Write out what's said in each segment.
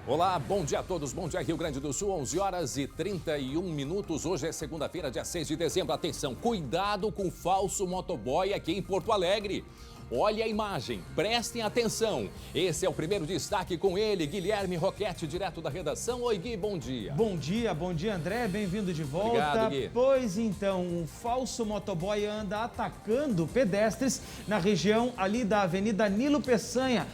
Olá, bom dia a todos, bom dia Rio Grande do Sul, 11 horas e 31 minutos. Hoje é segunda-feira, dia 6 de dezembro. Atenção, cuidado com o falso motoboy aqui em Porto Alegre. Olha a imagem, prestem atenção. Esse é o primeiro destaque com ele, Guilherme Roquete, direto da redação. Oi, Gui, bom dia. Bom dia, André. Bem-vindo de volta. Obrigado, Gui. Pois então, um falso motoboy anda atacando pedestres na região ali da Avenida Nilo Peçanha,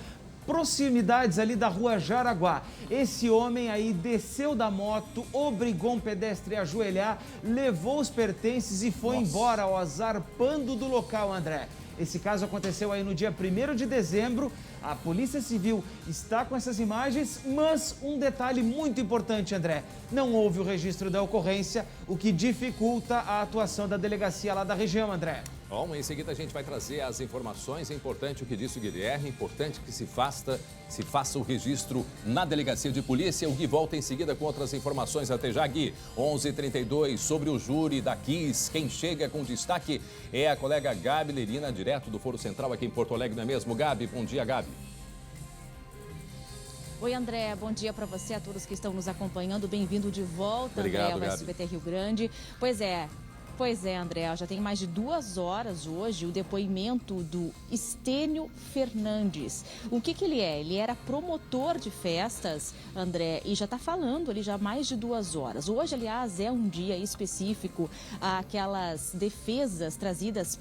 proximidades ali da Rua Jaraguá. Esse homem aí desceu da moto, obrigou um pedestre a ajoelhar, levou os pertences e foi embora, ó, zarpando do local, André. Esse caso aconteceu aí no dia 1º de dezembro. A Polícia Civil está com essas imagens, mas um detalhe muito importante, André. Não houve o registro da ocorrência, o que dificulta a atuação da delegacia lá da região, André. Bom, em seguida a gente vai trazer as informações. É importante o que disse o Guilherme, importante que se faça o registro na delegacia de polícia. O Gui volta em seguida com outras informações. Até já, Gui. 11h32, sobre o júri da Kiss. Quem chega com destaque é a colega Gabi Lerina, direto do Foro Central aqui em Porto Alegre, não é mesmo, Gabi? Bom dia, Gabi. Oi, André, bom dia para você, a todos que estão nos acompanhando. Bem-vindo de volta, Obrigado, André, ao Gabi. SBT Rio Grande. Pois é, André, já tem mais de 2 horas hoje o depoimento do Estênio Fernandes. O que ele é? Ele era promotor de festas, André, e já está falando ali já há mais de 2 horas. Hoje, aliás, é um dia específico àquelas defesas trazidas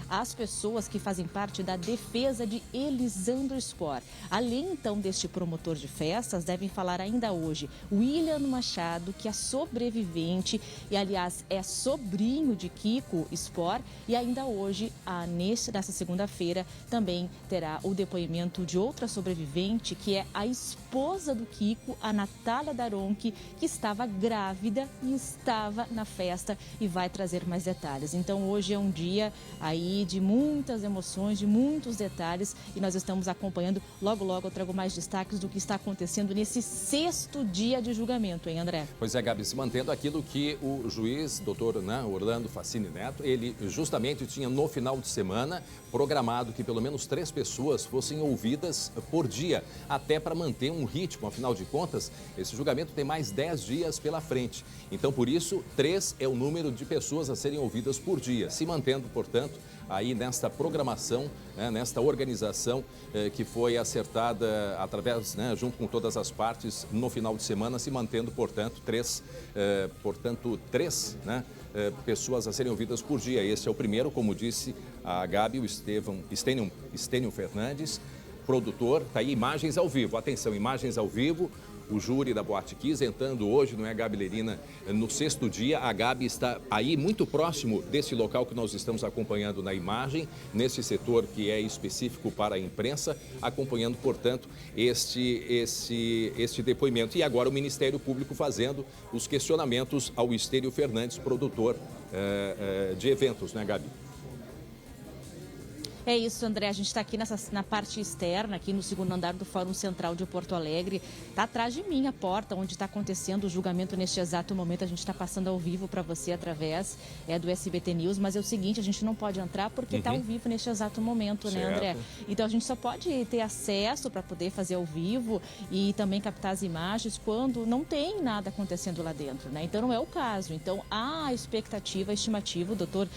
as pessoas que fazem parte da defesa de Elisandro Spor. Além, então, deste promotor de festas, devem falar ainda hoje William Machado, que é sobrevivente e, aliás, é sobrinho de Kiko Spor, e ainda hoje, nessa segunda-feira, também terá o depoimento de outra sobrevivente, que é a esposa do Kiko, a Natália Daronchi, que estava grávida e estava na festa, e vai trazer mais detalhes. Então, hoje é um dia aí de muitas emoções, de muitos detalhes, e nós estamos acompanhando. Logo, logo eu trago mais destaques do que está acontecendo nesse 6º dia de julgamento, hein, André? Pois é, Gabi, se mantendo aquilo que o juiz doutor Orlando Facini Neto, ele justamente tinha no final de semana programado que pelo menos 3 pessoas fossem ouvidas por dia, até para manter um ritmo. Afinal de contas, esse julgamento tem mais 10 dias pela frente. Então, por isso, 3 é o número de pessoas a serem ouvidas por dia, se mantendo, portanto, aí nesta programação, nesta organização que foi acertada através, junto com todas as partes, no final de semana, se mantendo, portanto, 3 pessoas a serem ouvidas por dia. Esse é o primeiro, como disse a Gabi, o Estênio Fernandes, produtor. Está aí imagens ao vivo. Atenção, imagens ao vivo. O júri da Boate Kiss entrando hoje, não é, Gabi Lerina, no 6º dia. A Gabi está aí muito próximo desse local que nós estamos acompanhando na imagem, nesse setor que é específico para a imprensa, acompanhando, portanto, este depoimento. E agora o Ministério Público fazendo os questionamentos ao Estênio Fernandes, produtor de eventos, né, Gabi? É isso, André. A gente está aqui na parte externa, aqui no 2º andar do Fórum Central de Porto Alegre. Está atrás de mim a porta onde está acontecendo o julgamento neste exato momento. A gente está passando ao vivo para você através do SBT News. Mas é o seguinte, a gente não pode entrar porque está ao vivo neste exato momento, né, André? Então a gente só pode ter acesso para poder fazer ao vivo e também captar as imagens quando não tem nada acontecendo lá dentro, né? Então não é o caso. Então há a expectativa, a estimativa. O doutor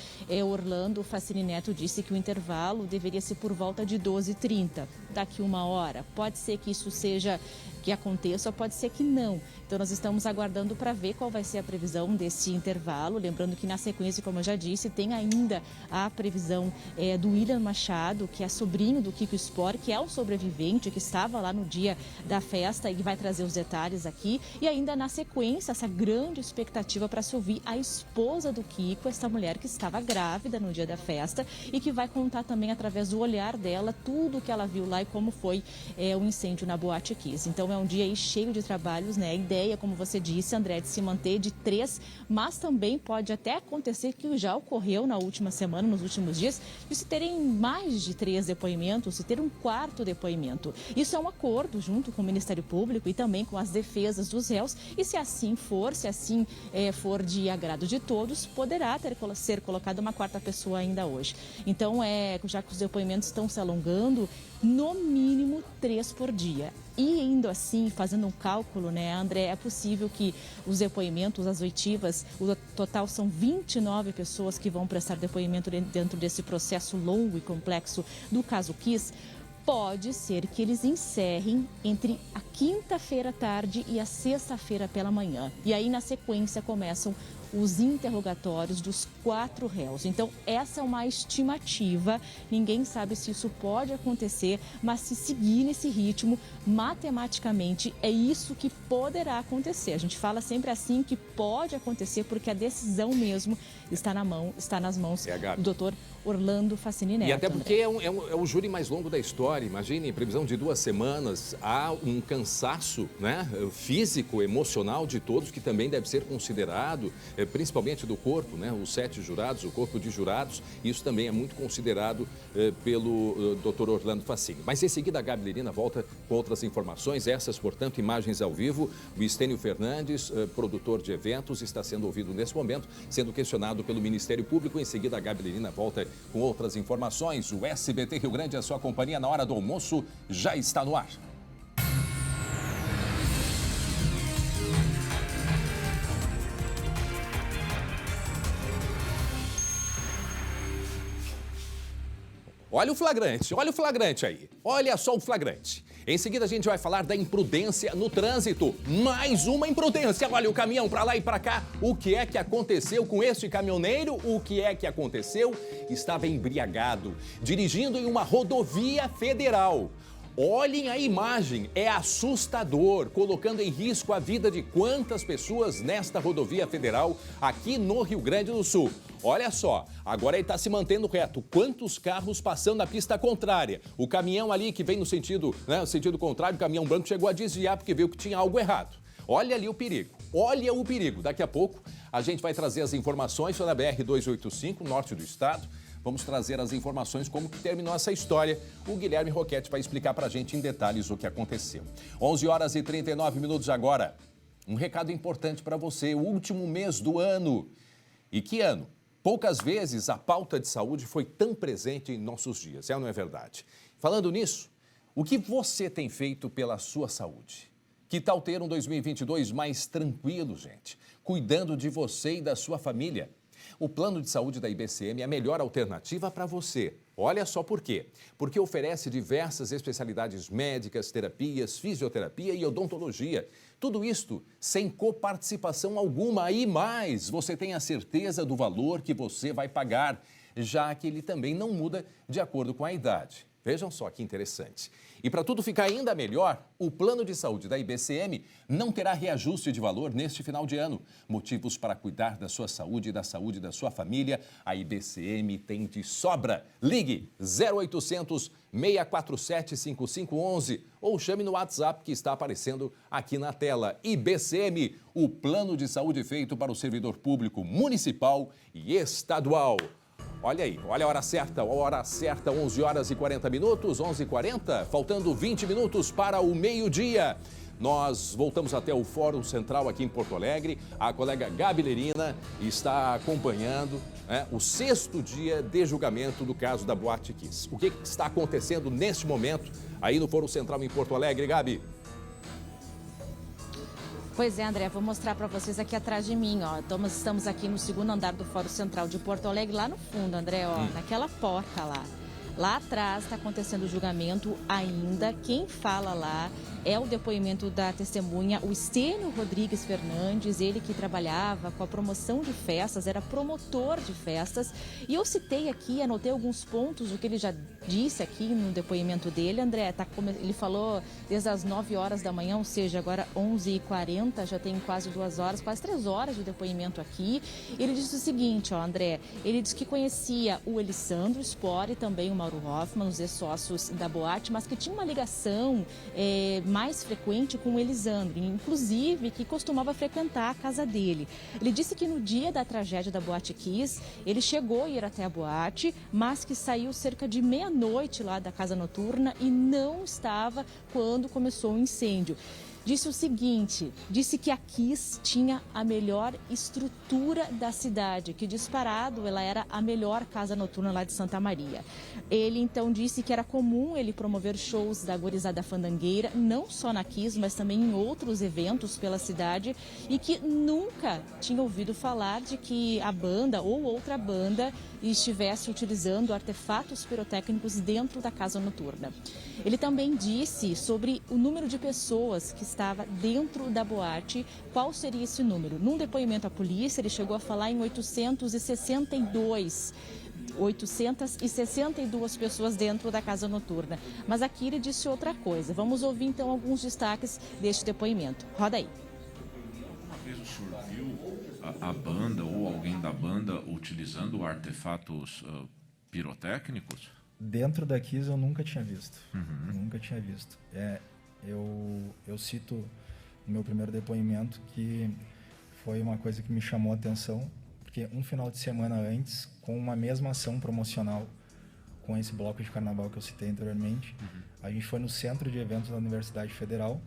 Orlando Facini Neto disse que o intervalo deveria ser por volta de 12h30, daqui 1 hora. Pode ser que isso que aconteça, ou pode ser que não. Então nós estamos aguardando para ver qual vai ser a previsão desse intervalo. Lembrando que na sequência, como eu já disse, tem ainda a previsão do William Machado, que é sobrinho do Kiko Spor, que é um sobrevivente que estava lá no dia da festa e vai trazer os detalhes aqui. E ainda na sequência, essa grande expectativa para se ouvir a esposa do Kiko, essa mulher que estava grávida no dia da festa e que vai contar também através do olhar dela tudo o que ela viu lá e como foi o incêndio na Boate Kiss. Então é um dia aí cheio de trabalhos, né? A ideia, como você disse, André, de se manter de 3, mas também pode até acontecer que já ocorreu na última semana, nos últimos dias, de se terem mais de 3 depoimentos, se ter um 4º depoimento. Isso é um acordo junto com o Ministério Público e também com as defesas dos réus, e se assim for, for de agrado de todos, poderá ser colocada uma 4ª pessoa ainda hoje. Então, já que os depoimentos estão se alongando, no mínimo 3 por dia. E indo assim, fazendo um cálculo, né, André, é possível que os depoimentos, as oitivas, o total são 29 pessoas que vão prestar depoimento dentro desse processo longo e complexo do caso Kiss. Pode ser que eles encerrem entre a quinta-feira à tarde e a sexta-feira pela manhã. E aí, na sequência, começam os interrogatórios dos 4 réus. Então, essa é uma estimativa, ninguém sabe se isso pode acontecer, mas se seguir nesse ritmo, matematicamente, é isso que poderá acontecer. A gente fala sempre assim que pode acontecer, porque a decisão mesmo está nas mãos do doutor Orlando Facini Neto. E até porque é o júri mais longo da história. Imagine, em previsão de 2 semanas, há um cansaço, né, físico, emocional de todos, que também deve ser considerado, principalmente do corpo, né, os 7 jurados, o corpo de jurados. Isso também é muito considerado pelo doutor Orlando Facini. Mas em seguida a Gabi Lerina volta com outras informações, essas, portanto, imagens ao vivo. O Estênio Fernandes, produtor de eventos, está sendo ouvido nesse momento, sendo questionado pelo Ministério Público. Em seguida a Gabi Lerina volta com outras informações. O SBT Rio Grande, a sua companhia na hora do almoço, já está no ar. Olha o flagrante aí. Olha só o flagrante. Em seguida a gente vai falar da imprudência no trânsito. Mais uma imprudência. Olha o caminhão para lá e para cá. O que é que aconteceu com este caminhoneiro? O que é que aconteceu? Estava embriagado, dirigindo em uma rodovia federal. Olhem a imagem, é assustador, colocando em risco a vida de quantas pessoas nesta rodovia federal aqui no Rio Grande do Sul. Olha só, agora ele está se mantendo reto. Quantos carros passando na pista contrária? O caminhão ali que vem no sentido contrário, o caminhão branco chegou a desviar porque viu que tinha algo errado. Olha ali o perigo, olha o perigo. Daqui a pouco a gente vai trazer as informações sobre a BR-285, norte do estado. Vamos trazer as informações como que terminou essa história. O Guilherme Roquete vai explicar para a gente em detalhes o que aconteceu. 11h39 agora. Um recado importante para você, o último mês do ano. E que ano? Poucas vezes a pauta de saúde foi tão presente em nossos dias, é ou não é verdade? Falando nisso, o que você tem feito pela sua saúde? Que tal ter um 2022 mais tranquilo, gente? Cuidando de você e da sua família. O plano de saúde da IBCM é a melhor alternativa para você. Olha só por quê. Porque oferece diversas especialidades médicas, terapias, fisioterapia e odontologia. Tudo isto sem coparticipação alguma e mais, você tem a certeza do valor que você vai pagar, já que ele também não muda de acordo com a idade. Vejam só que interessante. E para tudo ficar ainda melhor, o plano de saúde da IBCM não terá reajuste de valor neste final de ano. Motivos para cuidar da sua saúde e da saúde da sua família, a IBCM tem de sobra. Ligue 0800 647 5511 ou chame no WhatsApp que está aparecendo aqui na tela. IBCM, o plano de saúde feito para o servidor público municipal e estadual. Olha aí, olha a hora certa, 11h40, 11h40, faltando 20 minutos para o meio-dia. Nós voltamos até o Fórum Central aqui em Porto Alegre. A colega Gabi Lerina está acompanhando o 6º dia de julgamento do caso da Boate Kiss. O que está acontecendo neste momento aí no Fórum Central em Porto Alegre, Gabi? Pois é, André, vou mostrar para vocês aqui atrás de mim, ó. Estamos aqui no 2º andar do Fórum Central de Porto Alegre, lá no fundo, André, ó, naquela porta lá. Lá atrás está acontecendo o julgamento ainda. Quem fala lá é o depoimento da testemunha, o Estênio Rodrigues Fernandes, ele que trabalhava com a promoção de festas, era promotor de festas. E eu citei aqui, anotei alguns pontos do que ele já disse aqui no depoimento dele. André, ele falou desde as 9 horas da manhã, ou seja, agora 11h40, já tem quase 2 horas, quase 3 horas de depoimento aqui. Ele disse o seguinte, ó, André, ele disse que conhecia o Elisandro Spor e também o Mauro Hoffman, os ex-sócios da boate, mas que tinha uma ligação mais frequente com o Elisandro, inclusive que costumava frequentar a casa dele. Ele disse que no dia da tragédia da Boate Kiss, ele chegou a ir até a boate, mas que saiu cerca de meia-noite lá da casa noturna e não estava quando começou o incêndio. disse o seguinte, disse que a Kiss tinha a melhor estrutura da cidade, que disparado ela era a melhor casa noturna lá de Santa Maria. Ele então disse que era comum ele promover shows da Gurizada Fandangueira, não só na Kiss, mas também em outros eventos pela cidade, e que nunca tinha ouvido falar de que a banda ou outra banda estivesse utilizando artefatos pirotécnicos dentro da casa noturna. Ele também disse sobre o número de pessoas que estava dentro da boate, qual seria esse número. Num depoimento à polícia, ele chegou a falar em 862 pessoas dentro da casa noturna. Mas aqui ele disse outra coisa. Vamos ouvir então alguns destaques deste depoimento. Roda aí. Alguma vez o senhor viu a banda ou alguém da banda utilizando artefatos pirotécnicos? Dentro da Kiss eu nunca tinha visto. Nunca tinha visto. Eu cito no meu primeiro depoimento que foi uma coisa que me chamou a atenção, porque um final de semana antes, com uma mesma ação promocional, com esse bloco de carnaval que eu citei anteriormente, a gente foi no centro de eventos da Universidade Federal,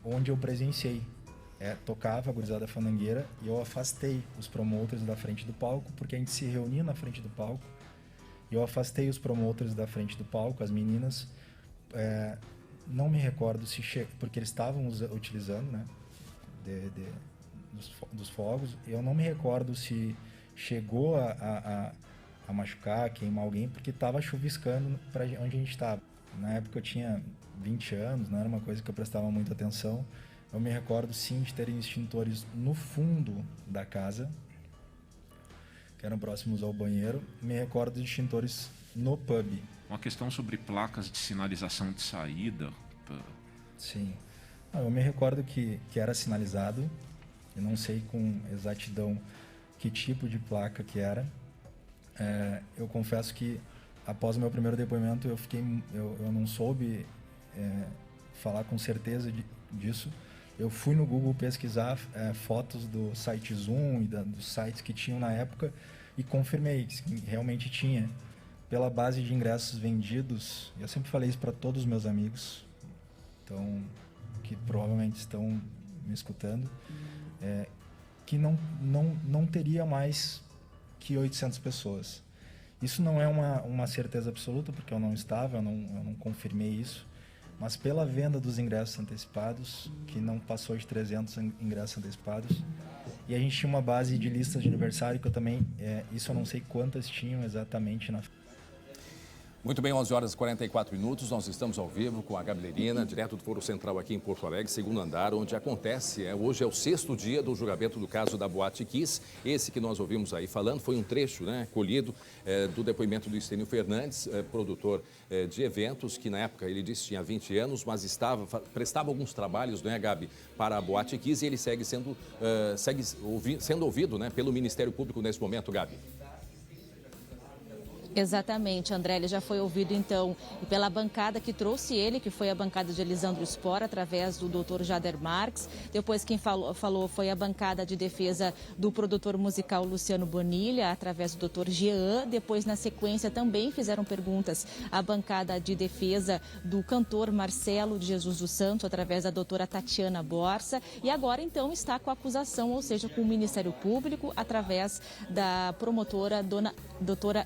onde eu presenciei. Tocava a Gurizada Fandangueira e eu afastei os promoters da frente do palco, porque a gente se reunia na frente do palco. Eu afastei os promoters da frente do palco, as meninas. Não me recordo se porque eles estavam utilizando, né, dos fogos. Eu não me recordo se chegou a machucar, queimar alguém, porque estava chuviscando para onde a gente estava. Na época eu tinha 20 anos, não era uma coisa que eu prestava muita atenção. Eu me recordo sim de terem extintores no fundo da casa, que eram próximos ao banheiro. Me recordo de extintores no pub. Uma questão sobre placas de sinalização de saída. Sim. Eu me recordo que era sinalizado. Eu não sei com exatidão que tipo de placa que era. Eu confesso que após o meu primeiro depoimento eu não soube falar com certeza disso. Eu fui no Google pesquisar fotos do site Zoom e dos sites que tinham na época e confirmei que realmente tinha. Pela base de ingressos vendidos, eu sempre falei isso para todos os meus amigos, então, que provavelmente estão me escutando, que não teria mais que 800 pessoas. Isso não é uma certeza absoluta, porque eu não estava, eu não confirmei isso. Mas pela venda dos ingressos antecipados, que não passou de 300 ingressos antecipados, e a gente tinha uma base de listas de aniversário, que eu também, isso eu não sei quantas tinham exatamente na... Muito bem, 11 horas e 44 minutos, nós estamos ao vivo com a Gabi Lerina, direto do Foro Central aqui em Porto Alegre, segundo andar, onde acontece, hoje é o 6º dia do julgamento do caso da Boate Kiss. Esse que nós ouvimos aí falando foi um trecho, colhido do depoimento do Estênio Fernandes, produtor de eventos, que na época ele disse que tinha 20 anos, mas prestava alguns trabalhos, Gabi, para a Boate Kiss, e ele segue sendo ouvido, pelo Ministério Público nesse momento, Gabi. Exatamente, André, ele já foi ouvido então pela bancada que trouxe ele, que foi a bancada de Elisandro Spor, através do Dr. Jader Marques. Depois quem falou foi a bancada de defesa do produtor musical Luciano Bonilha, através do Dr. Jean. Depois, na sequência, também fizeram perguntas à bancada de defesa do cantor Marcelo de Jesus dos Santos, através da doutora Tatiana Borsa. E agora, então, está com a acusação, ou seja, com o Ministério Público, através da promotora doutora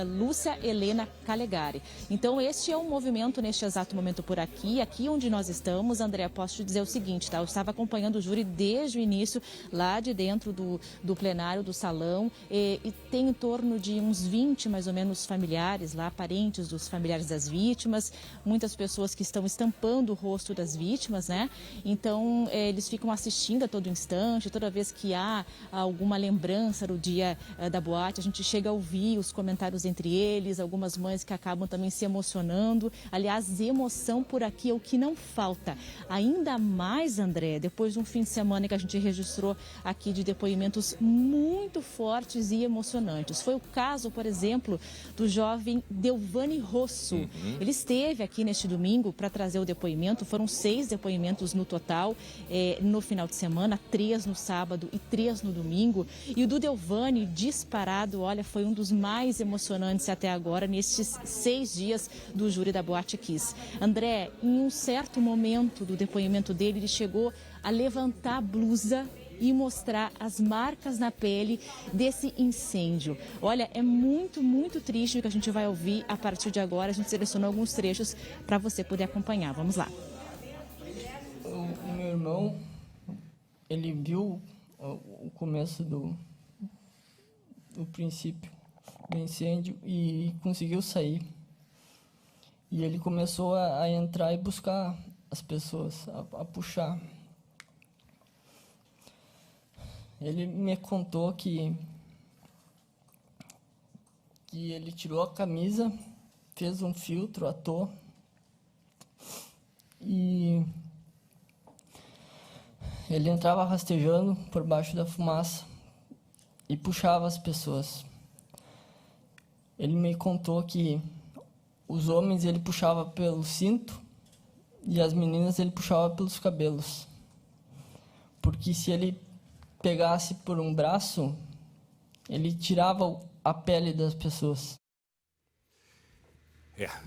Lúcia Helena Calegari. Então, este é um movimento neste exato momento por aqui. Aqui onde nós estamos, André, posso te dizer o seguinte, tá? Eu estava acompanhando o júri desde o início, lá de dentro do plenário, do salão, e tem em torno de uns 20, mais ou menos, familiares lá, parentes dos familiares das vítimas, muitas pessoas que estão estampando o rosto das vítimas, Então, eles ficam assistindo a todo instante, toda vez que há alguma lembrança do dia da boate, a gente chega a ouvir os comentários entre eles, algumas mães que acabam também se emocionando. Aliás, emoção por aqui é o que não falta. Ainda mais, André, depois de um fim de semana que a gente registrou aqui de depoimentos muito fortes e emocionantes. Foi o caso, por exemplo, do jovem Delvani Rosso. Ele esteve aqui neste domingo para trazer o depoimento. Foram 6 depoimentos no total, no final de semana, 3 no sábado e 3 no domingo. E o do Delvani, disparado, olha, foi um dos mais emocionantes até agora, nestes 6 dias do júri da Boate Kiss. André, em um certo momento do depoimento dele, ele chegou a levantar a blusa e mostrar as marcas na pele desse incêndio. Olha, é muito, muito triste o que a gente vai ouvir a partir de agora. A gente selecionou alguns trechos para você poder acompanhar. Vamos lá. O meu irmão, ele viu o começo do princípio do incêndio e conseguiu sair. E ele começou a entrar e buscar as pessoas, a puxar. Ele me contou que ele tirou a camisa, fez um filtro, atou e ele entrava rastejando por baixo da fumaça e puxava as pessoas. Ele me contou que os homens ele puxava pelo cinto e as meninas ele puxava pelos cabelos. Porque se ele pegasse por um braço, ele tirava a pele das pessoas.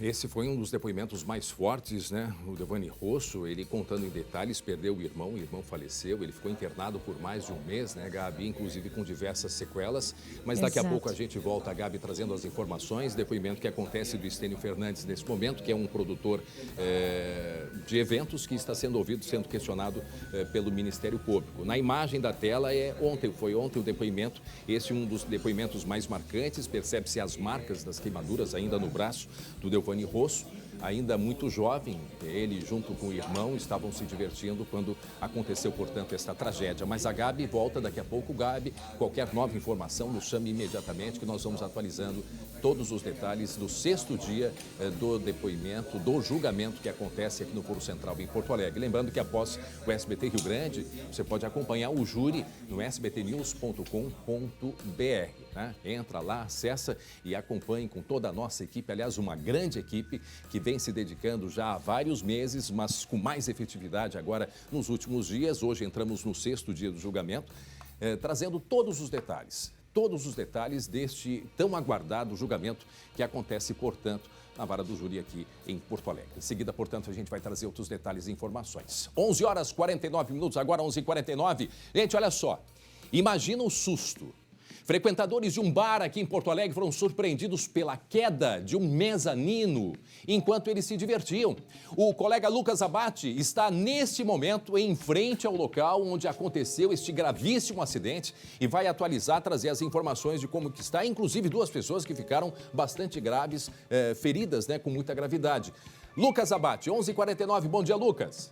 Esse foi um dos depoimentos mais fortes, né? O Devani Rosso, ele contando em detalhes, perdeu o irmão faleceu, ele ficou internado por mais de um mês, né, Gabi? Inclusive com diversas sequelas. Mas daqui a pouco a gente volta, a Gabi, trazendo as informações, depoimento que acontece do Estênio Fernandes nesse momento, que é um produtor de eventos que está sendo ouvido, sendo questionado pelo Ministério Público. Na imagem da tela foi ontem o depoimento, esse é um dos depoimentos mais marcantes, percebe-se as marcas das queimaduras ainda no braço do Devani Rosso, ainda muito jovem. Ele, junto com o irmão, estavam se divertindo quando aconteceu, portanto, esta tragédia. Mas a Gabi volta daqui a pouco. Gabi, qualquer nova informação, nos chame imediatamente, que nós vamos atualizando todos os detalhes do 6º dia do depoimento, do julgamento que acontece aqui no Foro Central em Porto Alegre. Lembrando que após o SBT Rio Grande, você pode acompanhar o júri no sbtnews.com.br. Né? Entra lá, acessa e acompanhe com toda a nossa equipe, aliás, uma grande equipe que vem se dedicando já há vários meses, mas com mais efetividade agora nos últimos dias. Hoje entramos no 6º dia do julgamento, trazendo todos os detalhes deste tão aguardado julgamento que acontece, portanto, na vara do júri aqui em Porto Alegre. Em seguida, portanto, a gente vai trazer outros detalhes e informações. 11h49, agora 11h49. Gente, olha só, imagina o susto. Frequentadores de um bar aqui em Porto Alegre foram surpreendidos pela queda de um mezanino enquanto eles se divertiam. O colega Lucas Abate está neste momento em frente ao local onde aconteceu este gravíssimo acidente e vai atualizar, trazer as informações de como que está, inclusive 2 pessoas que ficaram bastante graves, feridas, né, com muita gravidade. Lucas Abate, 11h49, bom dia, Lucas.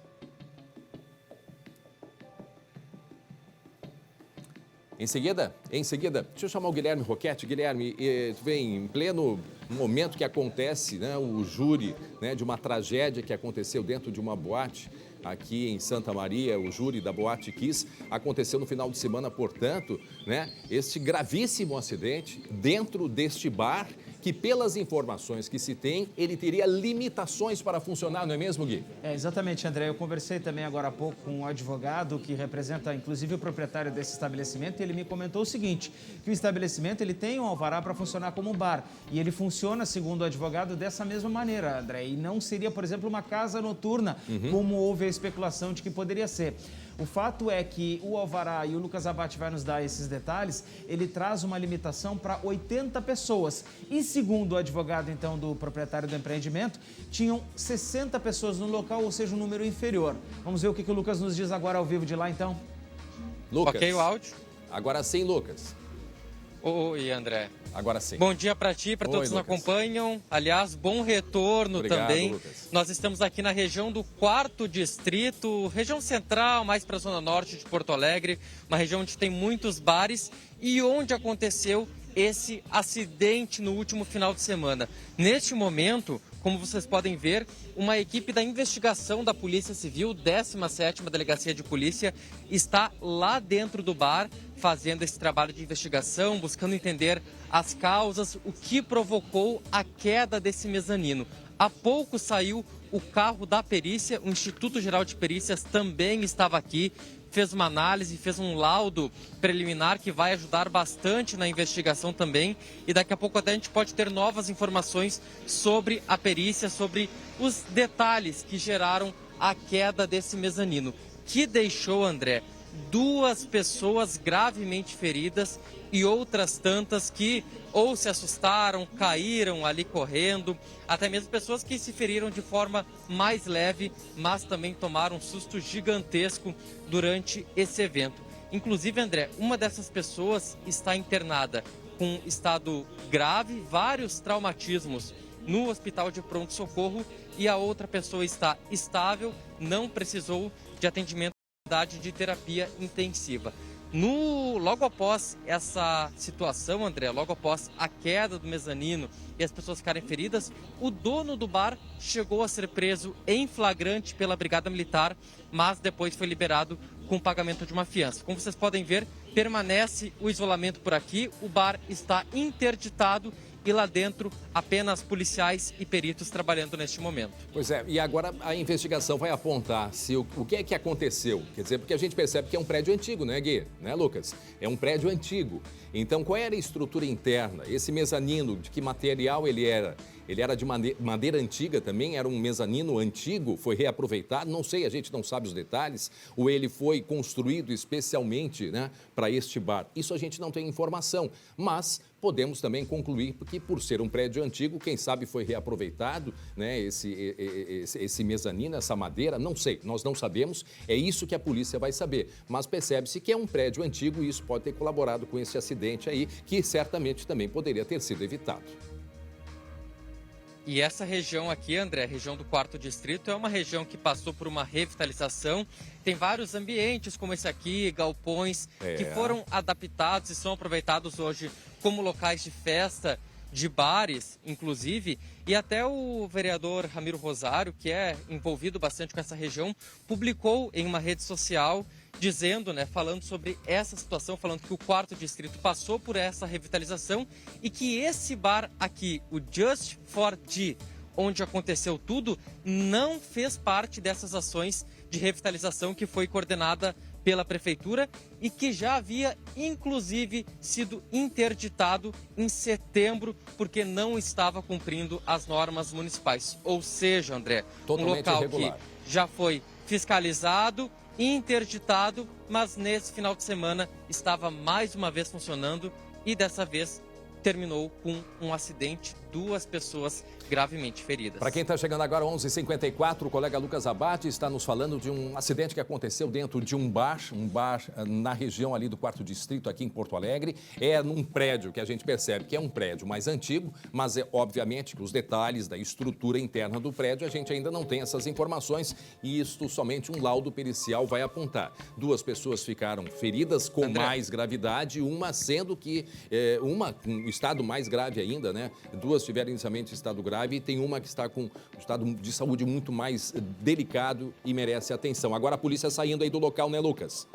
Em seguida, deixa eu chamar o Guilherme Roquete. Guilherme, tu vem em pleno momento que acontece, né, o júri, né, de uma tragédia que aconteceu dentro de uma boate aqui em Santa Maria, o júri da Boate Kiss. Aconteceu no final de semana, portanto, né, este gravíssimo acidente dentro deste bar, que pelas informações que se tem, ele teria limitações para funcionar, não é mesmo, Gui? Exatamente, André. Eu conversei também agora há pouco com um advogado que representa, inclusive, o proprietário desse estabelecimento, e ele me comentou o seguinte, que o estabelecimento ele tem um alvará para funcionar como um bar, e ele funciona, segundo o advogado, dessa mesma maneira, André, e não seria, por exemplo, uma casa noturna, como houve a especulação de que poderia ser. O fato é que o alvará, e o Lucas Abate vai nos dar esses detalhes, ele traz uma limitação para 80 pessoas. E segundo o advogado, então, do proprietário do empreendimento, tinham 60 pessoas no local, ou seja, um número inferior. Vamos ver o que o Lucas nos diz agora ao vivo de lá, então. Lucas. Ok, o áudio? Agora sim, Lucas. Oi, André. Agora sim. Bom dia para ti, para todos que nos acompanham. Aliás, bom retorno. Obrigado, também. Lucas. Nós estamos aqui na região do 4º distrito, região central, mais para a zona norte de Porto Alegre, uma região onde tem muitos bares e onde aconteceu esse acidente no último final de semana. Neste momento, como vocês podem ver, uma equipe da investigação da Polícia Civil, 17ª Delegacia de Polícia, está lá dentro do bar, fazendo esse trabalho de investigação, buscando entender as causas, o que provocou a queda desse mezanino. Há pouco saiu o carro da perícia, o Instituto Geral de Perícias também estava aqui fez uma análise, fez um laudo preliminar que vai ajudar bastante na investigação também. E daqui a pouco até a gente pode ter novas informações sobre a perícia, sobre os detalhes que geraram a queda desse mezanino, que deixou, André, 2 pessoas gravemente feridas e outras tantas que ou se assustaram, caíram ali correndo, até mesmo pessoas que se feriram de forma mais leve, mas também tomaram um susto gigantesco durante esse evento. Inclusive, André, uma dessas pessoas está internada com estado grave, vários traumatismos no hospital de pronto-socorro, e a outra pessoa está estável, não precisou de atendimento de terapia intensiva. Logo após essa situação, André, logo após a queda do mezanino e as pessoas ficarem feridas, o dono do bar chegou a ser preso em flagrante pela Brigada Militar, mas depois foi liberado com pagamento de uma fiança. Como vocês podem ver, permanece o isolamento por aqui, o bar está interditado e lá dentro apenas policiais e peritos trabalhando neste momento. Pois é, e agora a investigação vai apontar se o que é que aconteceu. Quer dizer, porque a gente percebe que é um prédio antigo, né, Gui? Né, Lucas? É um prédio antigo. Então, qual era a estrutura interna? Esse mezanino, de que material ele era? Ele era de madeira antiga também? Era um mezanino antigo? Foi reaproveitado? Não sei, a gente não sabe os detalhes. Ou ele foi construído especialmente, né, para este bar? Isso a gente não tem informação, mas podemos também concluir que, por ser um prédio antigo, quem sabe foi reaproveitado, né, esse mezanino, essa madeira, não sei, nós não sabemos, é isso que a polícia vai saber. Mas percebe-se que é um prédio antigo e isso pode ter colaborado com esse acidente aí, que certamente também poderia ter sido evitado. E essa região aqui, André, a região do 4º Distrito, é uma região que passou por uma revitalização. Tem vários ambientes como esse aqui, galpões, que foram adaptados e são aproveitados hoje como locais de festa, de bares, inclusive. E até o vereador Ramiro Rosário, que é envolvido bastante com essa região, publicou em uma rede social dizendo, né, falando sobre essa situação, falando que o 4º Distrito passou por essa revitalização e que esse bar aqui, o Just for G, onde aconteceu tudo, não fez parte dessas ações de revitalização que foi coordenada pela Prefeitura e que já havia, inclusive, sido interditado em setembro porque não estava cumprindo as normas municipais. Ou seja, André, totalmente um local irregular, que já foi fiscalizado, interditado, mas nesse final de semana estava mais uma vez funcionando e dessa vez terminou com um acidente, 2 pessoas gravemente feridas. Para quem está chegando agora, 11h54, o colega Lucas Abate está nos falando de um acidente que aconteceu dentro de um bar na região ali do 4º Distrito, aqui em Porto Alegre. É num prédio que a gente percebe que é um prédio mais antigo, mas é obviamente que os detalhes da estrutura interna do prédio a gente ainda não tem essas informações e isto somente um laudo pericial vai apontar. 2 pessoas ficaram feridas com mais gravidade, uma sendo que, uma com estado mais grave ainda, né? 2 tiveram inicialmente estado grave e tem uma que está com um estado de saúde muito mais delicado e merece atenção. Agora a polícia saindo aí do local, né, Lucas?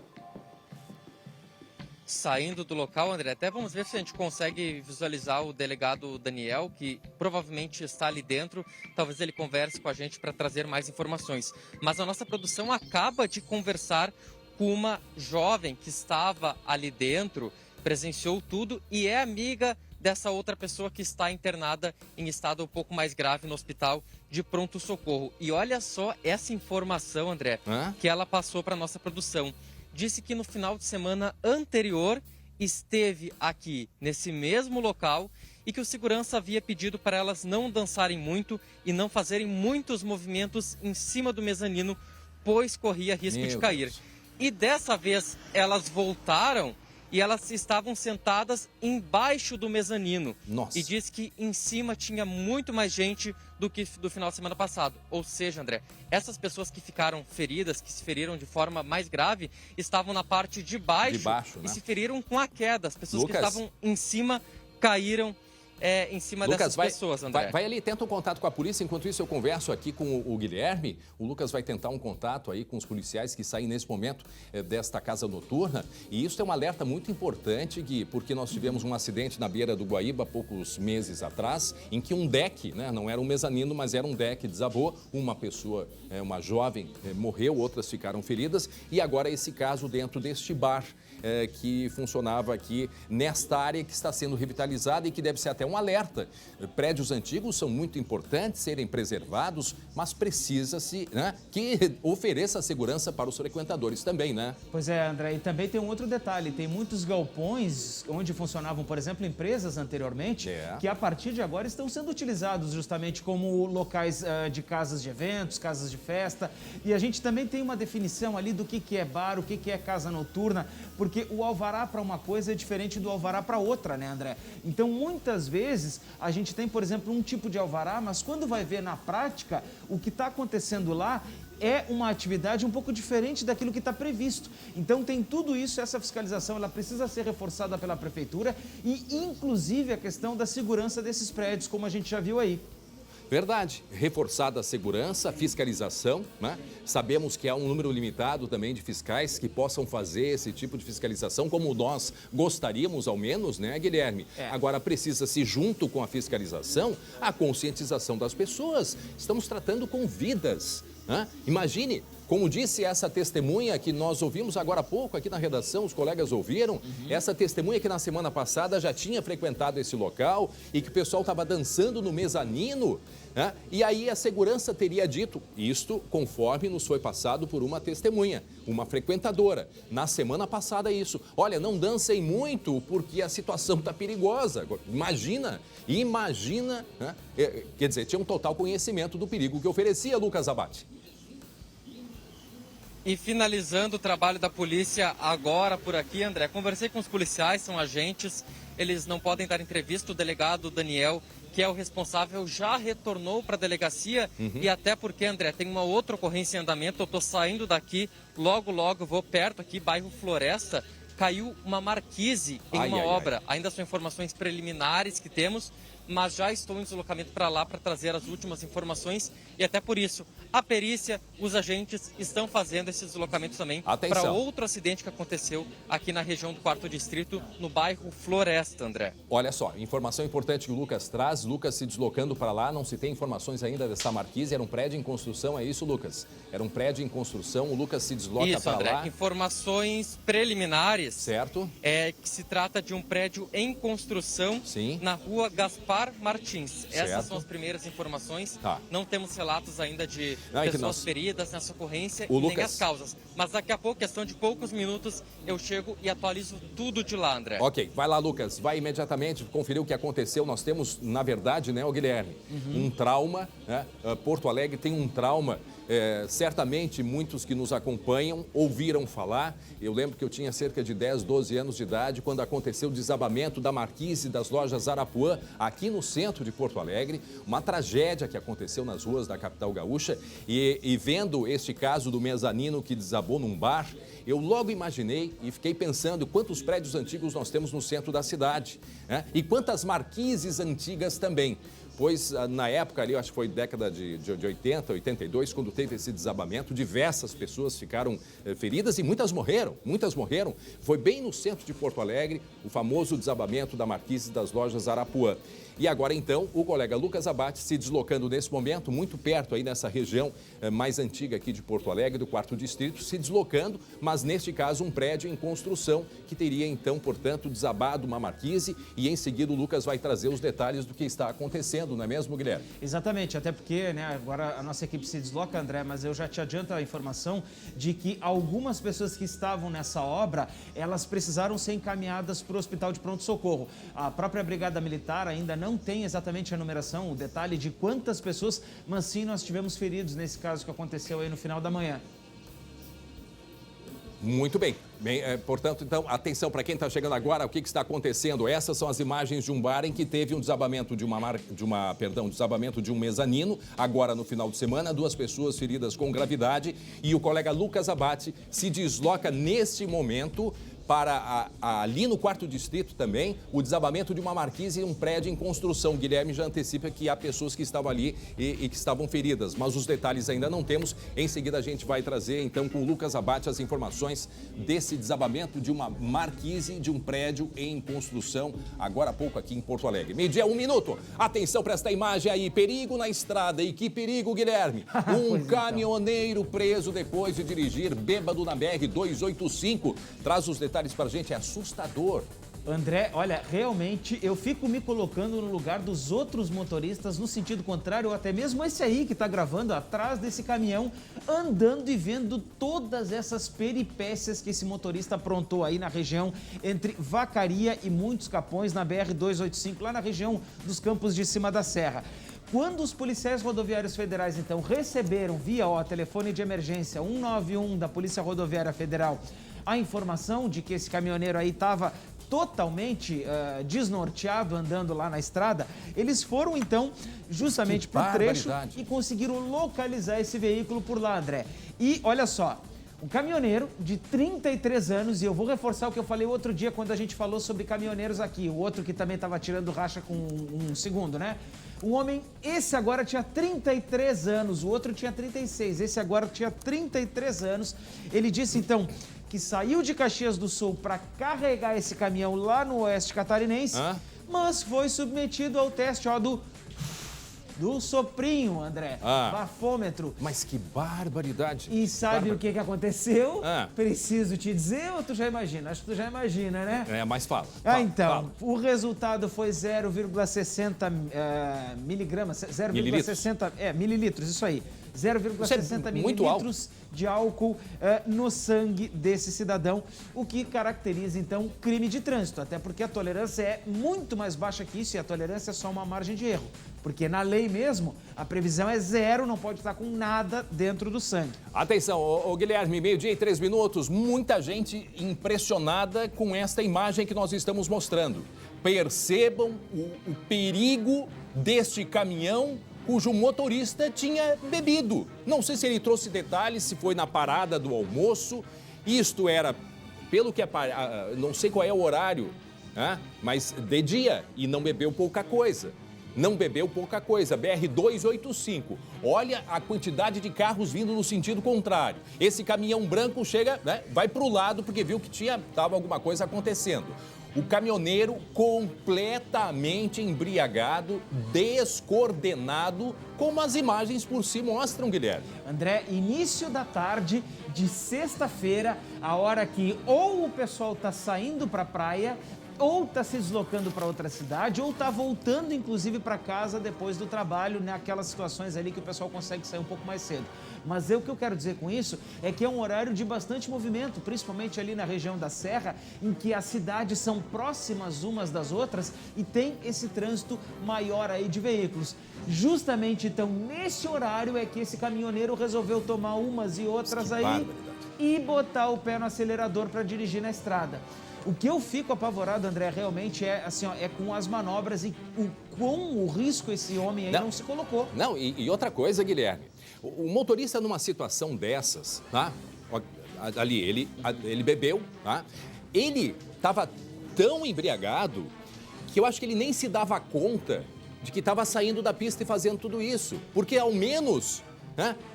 Saindo do local, André, até vamos ver se a gente consegue visualizar o delegado Daniel, que provavelmente está ali dentro. Talvez ele converse com a gente para trazer mais informações. Mas a nossa produção acaba de conversar com uma jovem que estava ali dentro, presenciou tudo e é amiga dessa outra pessoa que está internada em estado um pouco mais grave no hospital de pronto-socorro. E olha só essa informação, André, que ela passou para a nossa produção. Disse que no final de semana anterior esteve aqui nesse mesmo local e que o segurança havia pedido para elas não dançarem muito e não fazerem muitos movimentos em cima do mezanino, pois corria risco de cair. E dessa vez elas voltaram e elas estavam sentadas embaixo do mezanino. Nossa. E diz que em cima tinha muito mais gente do que do final de semana passado. Ou seja, André, essas pessoas que ficaram feridas, que se feriram de forma mais grave, estavam na parte de baixo né? e se feriram com a queda. As pessoas Lucas, que estavam em cima caíram em cima Lucas, dessas pessoas, André. Vai ali, tenta um contato com a polícia. Enquanto isso, eu converso aqui com o Guilherme. O Lucas vai tentar um contato aí com os policiais que saem nesse momento desta casa noturna. E isso é um alerta muito importante, Gui, porque nós tivemos um acidente na beira do Guaíba, poucos meses atrás, em que um deck, né, não era um mezanino, mas era um deck, desabou. Uma pessoa, uma jovem, morreu, outras ficaram feridas. E agora esse caso dentro deste bar que funcionava aqui nesta área que está sendo revitalizada e que deve ser até um alerta. Prédios antigos são muito importantes serem preservados, mas precisa-se, né, que ofereça segurança para os frequentadores também, né? Pois é, André, e também tem um outro detalhe, tem muitos galpões onde funcionavam, por exemplo, empresas anteriormente, que a partir de agora estão sendo utilizados justamente como locais de casas de eventos, casas de festa, e a gente também tem uma definição ali do que é bar, o que é casa noturna, porque o alvará para uma coisa é diferente do alvará para outra, né, André? Então, muitas vezes, a gente tem, por exemplo, um tipo de alvará, mas quando vai ver na prática, o que está acontecendo lá é uma atividade um pouco diferente daquilo que está previsto. Então, tem tudo isso, essa fiscalização, ela precisa ser reforçada pela Prefeitura e, inclusive, a questão da segurança desses prédios, como a gente já viu aí. Verdade. Reforçada a segurança, a fiscalização, né? Sabemos que há um número limitado também de fiscais que possam fazer esse tipo de fiscalização, como nós gostaríamos ao menos, né, Guilherme? Agora precisa-se, junto com a fiscalização, a conscientização das pessoas. Estamos tratando com vidas. Imagine, como disse essa testemunha que nós ouvimos agora há pouco aqui na redação, os colegas ouviram, essa testemunha que na semana passada já tinha frequentado esse local e que o pessoal estava dançando no mezanino, e aí a segurança teria dito, isto conforme nos foi passado por uma testemunha, uma frequentadora, na semana passada isso, olha, não dancem muito porque a situação está perigosa, imagina, quer dizer, tinha um total conhecimento do perigo que oferecia Lucas Abate. E finalizando o trabalho da polícia agora por aqui, André, conversei com os policiais, são agentes, eles não podem dar entrevista, o delegado Daniel, que é o responsável, já retornou para a delegacia e até porque, André, tem uma outra ocorrência em andamento, eu estou saindo daqui, logo vou perto aqui, bairro Floresta, caiu uma marquise em uma obra, ainda são informações preliminares que temos, mas já estou em deslocamento para lá para trazer as últimas informações e até por isso a perícia, os agentes estão fazendo esse deslocamento também para outro acidente que aconteceu aqui na região do 4º Distrito, no bairro Floresta, André. Olha só, informação importante que o Lucas traz, Lucas se deslocando para lá, não se tem informações ainda dessa marquise, era um prédio em construção, é isso, Lucas? Era um prédio em construção, o Lucas se desloca para André, lá. Informações preliminares. Certo. É que se trata de um prédio em construção na rua Gaspar Martins. Essas são as primeiras informações. Não temos relatos ainda de pessoas feridas nessa ocorrência e nem as causas. Mas daqui a pouco, questão de poucos minutos, eu chego e atualizo tudo de lá, André. Ok, vai lá, Lucas. Vai imediatamente conferir o que aconteceu. Nós temos, na verdade, né, o Guilherme, um trauma, né? Porto Alegre tem um trauma. Certamente muitos que nos acompanham ouviram falar. Eu lembro que eu tinha cerca de 10, 12 anos de idade quando aconteceu o desabamento da marquise das lojas Arapuã, aqui no centro de Porto Alegre. Uma tragédia que aconteceu nas ruas da capital gaúcha. E vendo este caso do mezanino que desabou num bar, eu logo imaginei e fiquei pensando quantos prédios antigos nós temos no centro da cidade, né? E quantas marquises antigas também. Pois, na época ali, acho que foi década de 80, 82, quando teve esse desabamento, diversas pessoas ficaram feridas e muitas morreram. Foi bem no centro de Porto Alegre, o famoso desabamento da marquise das lojas Arapuã. E agora, então, o colega Lucas Abate se deslocando nesse momento, muito perto aí nessa região mais antiga aqui de Porto Alegre, do 4º Distrito, se deslocando, mas neste caso um prédio em construção que teria então, portanto, desabado uma marquise e em seguida o Lucas vai trazer os detalhes do que está acontecendo, não é mesmo, Guilherme? Exatamente, até porque, né, agora a nossa equipe se desloca, André, mas eu já te adianto a informação de que algumas pessoas que estavam nessa obra, elas precisaram ser encaminhadas para o Hospital de Pronto-Socorro. A própria Brigada Militar ainda não tem exatamente a numeração, o detalhe de quantas pessoas, mas sim nós tivemos feridos nesse caso que aconteceu aí no final da manhã. Muito bem. Portanto, então, atenção para quem está chegando agora, o que está acontecendo? Essas são as imagens de um bar em que teve um desabamento desabamento de um mezanino, agora no final de semana, 2 pessoas feridas com gravidade e o colega Lucas Abate se desloca neste momento para ali no 4º distrito também, o desabamento de uma marquise em um prédio em construção. Guilherme já antecipa que há pessoas que estavam ali e que estavam feridas, mas os detalhes ainda não temos. Em seguida a gente vai trazer então com o Lucas Abate as informações desse desabamento de uma marquise de um prédio em construção, agora há pouco aqui em Porto Alegre. Meio-dia, 1 minuto. Atenção para esta imagem aí, perigo na estrada. E que perigo, Guilherme? Um caminhoneiro preso depois de dirigir bêbado na BR-285. Traz os detalhes para a gente, é assustador. André, olha, realmente eu fico me colocando no lugar dos outros motoristas no sentido contrário, ou até mesmo esse aí que está gravando atrás desse caminhão, andando e vendo todas essas peripécias que esse motorista aprontou aí na região entre Vacaria e Muitos Capões, na BR-285, lá na região dos Campos de Cima da Serra. Quando os policiais rodoviários federais, então, receberam via telefone de emergência 191 da Polícia Rodoviária Federal a informação de que esse caminhoneiro aí estava totalmente desnorteado andando lá na estrada, eles foram então justamente para o trecho e conseguiram localizar esse veículo por lá, André. E olha só, um caminhoneiro de 33 anos, e eu vou reforçar o que eu falei outro dia quando a gente falou sobre caminhoneiros aqui, o outro que também estava tirando racha com um segundo, né? Um homem, esse agora tinha 33 anos, o outro tinha 36, esse agora tinha 33 anos. Ele disse então que saiu de Caxias do Sul para carregar esse caminhão lá no oeste catarinense, mas foi submetido ao teste do soprinho, André, bafômetro. Mas que barbaridade. E sabe o que aconteceu? Preciso te dizer ou tu já imagina? Acho que tu já imagina, né? Mas fala. Então, o resultado foi 0,60 miligramas, 0,60 mililitros, isso aí. 0,60 mililitros de álcool no sangue desse cidadão, o que caracteriza, então, crime de trânsito, até porque a tolerância é muito mais baixa que isso e a tolerância é só uma margem de erro, porque na lei mesmo, a previsão é 0, não pode estar com nada dentro do sangue. Atenção, Guilherme, 12h e 3 minutos, muita gente impressionada com esta imagem que nós estamos mostrando. Percebam o perigo deste caminhão cujo motorista tinha bebido. Não sei se ele trouxe detalhes, se foi na parada do almoço. Isto era, pelo que não sei qual é o horário, mas de dia, e não bebeu pouca coisa. Não bebeu pouca coisa. BR-285. Olha a quantidade de carros vindo no sentido contrário. Esse caminhão branco chega, vai para o lado porque viu que estava alguma coisa acontecendo. O caminhoneiro completamente embriagado, descoordenado, como as imagens por si mostram, Guilherme. André, início da tarde de sexta-feira, a hora que ou o pessoal está saindo para a praia, ou está se deslocando para outra cidade, ou está voltando, inclusive, para casa depois do trabalho, naquelas situações ali que o pessoal consegue sair um pouco mais cedo. Mas o que eu quero dizer com isso é que é um horário de bastante movimento, principalmente ali na região da Serra, em que as cidades são próximas umas das outras e tem esse trânsito maior aí de veículos. Justamente, então, nesse horário é que esse caminhoneiro resolveu tomar umas e outras aí e botar o pé no acelerador para dirigir na estrada. O que eu fico apavorado, André, realmente é assim, é com as manobras e o risco esse homem aí não se colocou. Não, e outra coisa, Guilherme, o motorista numa situação dessas, ali, ele bebeu, ele estava tão embriagado que eu acho que ele nem se dava conta de que estava saindo da pista e fazendo tudo isso, porque ao menos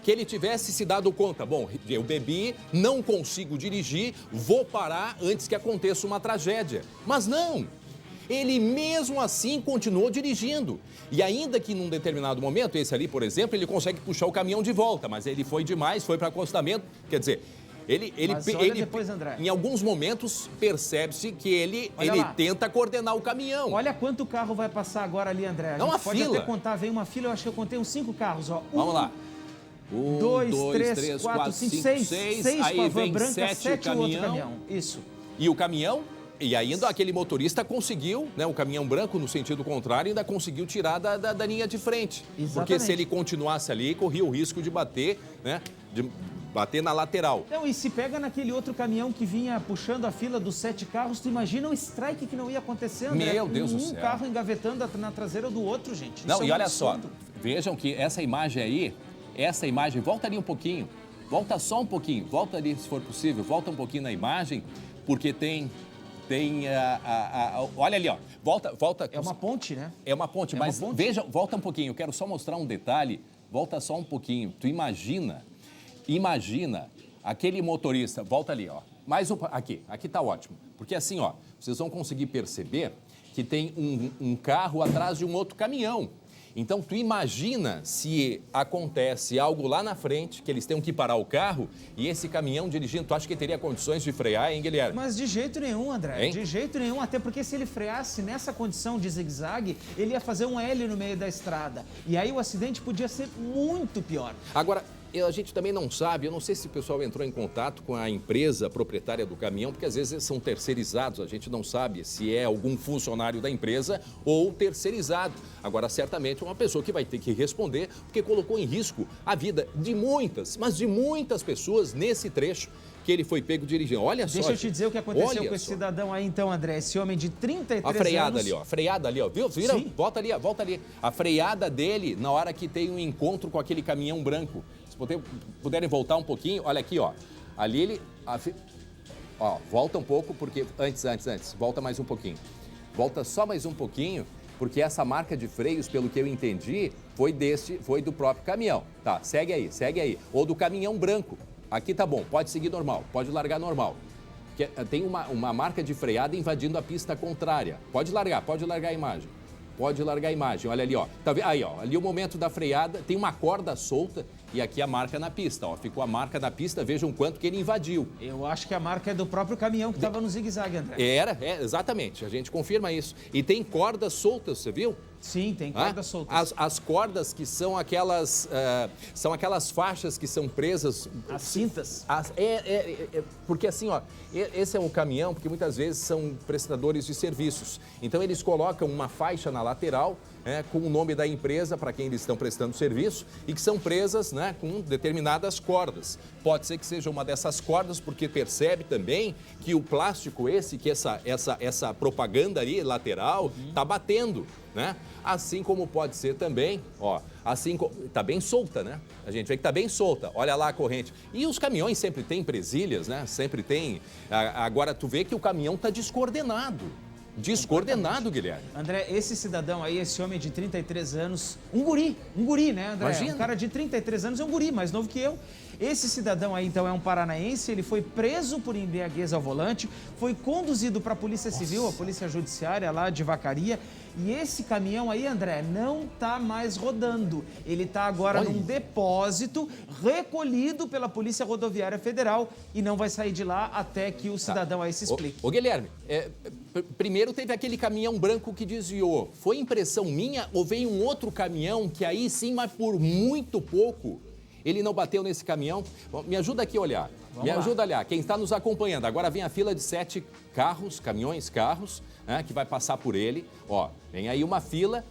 que ele tivesse se dado conta, bom, eu bebi, não consigo dirigir, vou parar antes que aconteça uma tragédia. Mas não, ele mesmo assim continuou dirigindo. E ainda que num determinado momento, esse ali, por exemplo, ele consegue puxar o caminhão de volta, mas ele foi demais, foi para acostamento, quer dizer... Ele depois, André. Em alguns momentos, percebe-se que ele tenta coordenar o caminhão. Olha quanto carro vai passar agora ali, André. Não, uma pode fila. Até contar, vem uma fila, eu acho que eu contei uns 5 carros, ó. Vamos lá. 1, 2, 3, 4, 5, 6. 6 aí com a van vem branca, 7 o outro caminhão. Isso. E o caminhão? E ainda aquele motorista conseguiu, o caminhão branco no sentido contrário, ainda conseguiu tirar da linha de frente. Exatamente. Porque se ele continuasse ali, corria o risco de bater, bater na lateral. Não, e se pega naquele outro caminhão que vinha puxando a fila dos 7 carros, tu imagina o strike que não ia acontecer, André? Meu Deus do céu. Um carro engavetando na traseira do outro, gente. Não, isso e olha só, absurdo. vejam que essa imagem aí, volta ali um pouquinho, volta só um pouquinho, volta ali se for possível, volta um pouquinho na imagem. porque olha ali, ó, volta. É uma ponte, né? É uma ponte, mas veja, volta um pouquinho, eu quero só mostrar um detalhe, volta só um pouquinho. Tu imagina aquele motorista, volta ali, ó, aqui tá ótimo, porque assim, ó, vocês vão conseguir perceber que tem um carro atrás de um outro caminhão. Então, tu imagina se acontece algo lá na frente, que eles tenham que parar o carro e esse caminhão dirigindo, tu acha que teria condições de frear, hein, Guilherme? Mas de jeito nenhum, André, hein? De jeito nenhum, até porque se ele freasse nessa condição de zigue-zague, ele ia fazer um L no meio da estrada. E aí o acidente podia ser muito pior. Agora, a gente também não sabe, eu não sei se o pessoal entrou em contato com a empresa proprietária do caminhão, porque às vezes eles são terceirizados, a gente não sabe se é algum funcionário da empresa ou terceirizado. Agora, certamente é uma pessoa que vai ter que responder, porque colocou em risco a vida de muitas, mas de muitas pessoas nesse trecho que ele foi pego dirigindo. Olha só. Deixa eu te dizer o que aconteceu com esse cidadão aí, então, André. Esse homem de 33 anos... A freada ali, ó. Viu? Vira? Volta ali. A freada dele na hora que tem um encontro com aquele caminhão branco. Se puderem voltar um pouquinho, olha aqui, ó. Ali ele... Ó, volta um pouco, porque... Antes. Volta mais um pouquinho. Volta só mais um pouquinho, porque essa marca de freios, pelo que eu entendi, foi do próprio caminhão. Tá, segue aí. Ou do caminhão branco. Aqui tá bom, pode seguir normal, pode largar normal. Tem uma marca de freada invadindo a pista contrária. Pode largar a imagem. Olha ali, ó. Tá vendo? Aí, ó, ali o momento da freada, tem uma corda solta e aqui a marca na pista, ó. Ficou a marca na pista, vejam quanto que ele invadiu. Eu acho que a marca é do próprio caminhão que estava no zigue-zague, André. Exatamente, a gente confirma isso. E tem cordas soltas, você viu? Sim, tem cordas soltas. As cordas que são aquelas faixas que são presas... As cintas. Porque assim, ó, esse é um caminhão, porque muitas vezes são prestadores de serviços. Então eles colocam uma faixa na lateral, com o nome da empresa para quem eles estão prestando serviço e que são presas, com determinadas cordas. Pode ser que seja uma dessas cordas, porque percebe também que o plástico que essa propaganda ali lateral está batendo, né? Assim como pode ser também, ó, tá bem solta, né? A gente vê que tá bem solta, olha lá a corrente. E os caminhões sempre têm presilhas, né? Sempre tem. Agora tu vê que o caminhão tá descoordenado. Guilherme. André, esse cidadão aí, esse homem de 33 anos, um guri, né, André? Imagina. Um cara de 33 anos é um guri, mais novo que eu. Esse cidadão aí, então, é um paranaense, ele foi preso por embriaguez ao volante, foi conduzido para a Polícia Civil, a Polícia Judiciária lá de Vacaria, e esse caminhão aí, André, não tá mais rodando. Ele tá agora num depósito recolhido pela Polícia Rodoviária Federal e não vai sair de lá até que o cidadão aí se explique. Ô Guilherme, primeiro teve aquele caminhão branco que desviou. Foi impressão minha ou veio um outro caminhão que aí sim, mas por muito pouco, ele não bateu nesse caminhão? Bom, me ajuda aqui a olhar. Ajuda a olhar. Quem está nos acompanhando, agora vem a fila de 7 caminhões, né, que vai passar por ele. Ó, vem aí uma fila,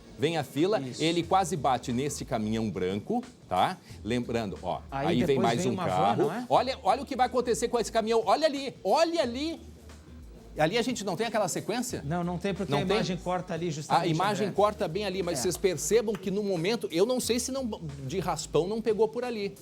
Isso. ele quase bate nesse caminhão branco, tá? Lembrando, ó, aí vem mais um carro. Van, olha o que vai acontecer com esse caminhão. Olha ali. Ali a gente não tem aquela sequência? Não tem, porque a imagem corta ali justamente. A imagem corta bem ali, mas vocês percebam que no momento, eu não sei se de raspão não pegou por ali.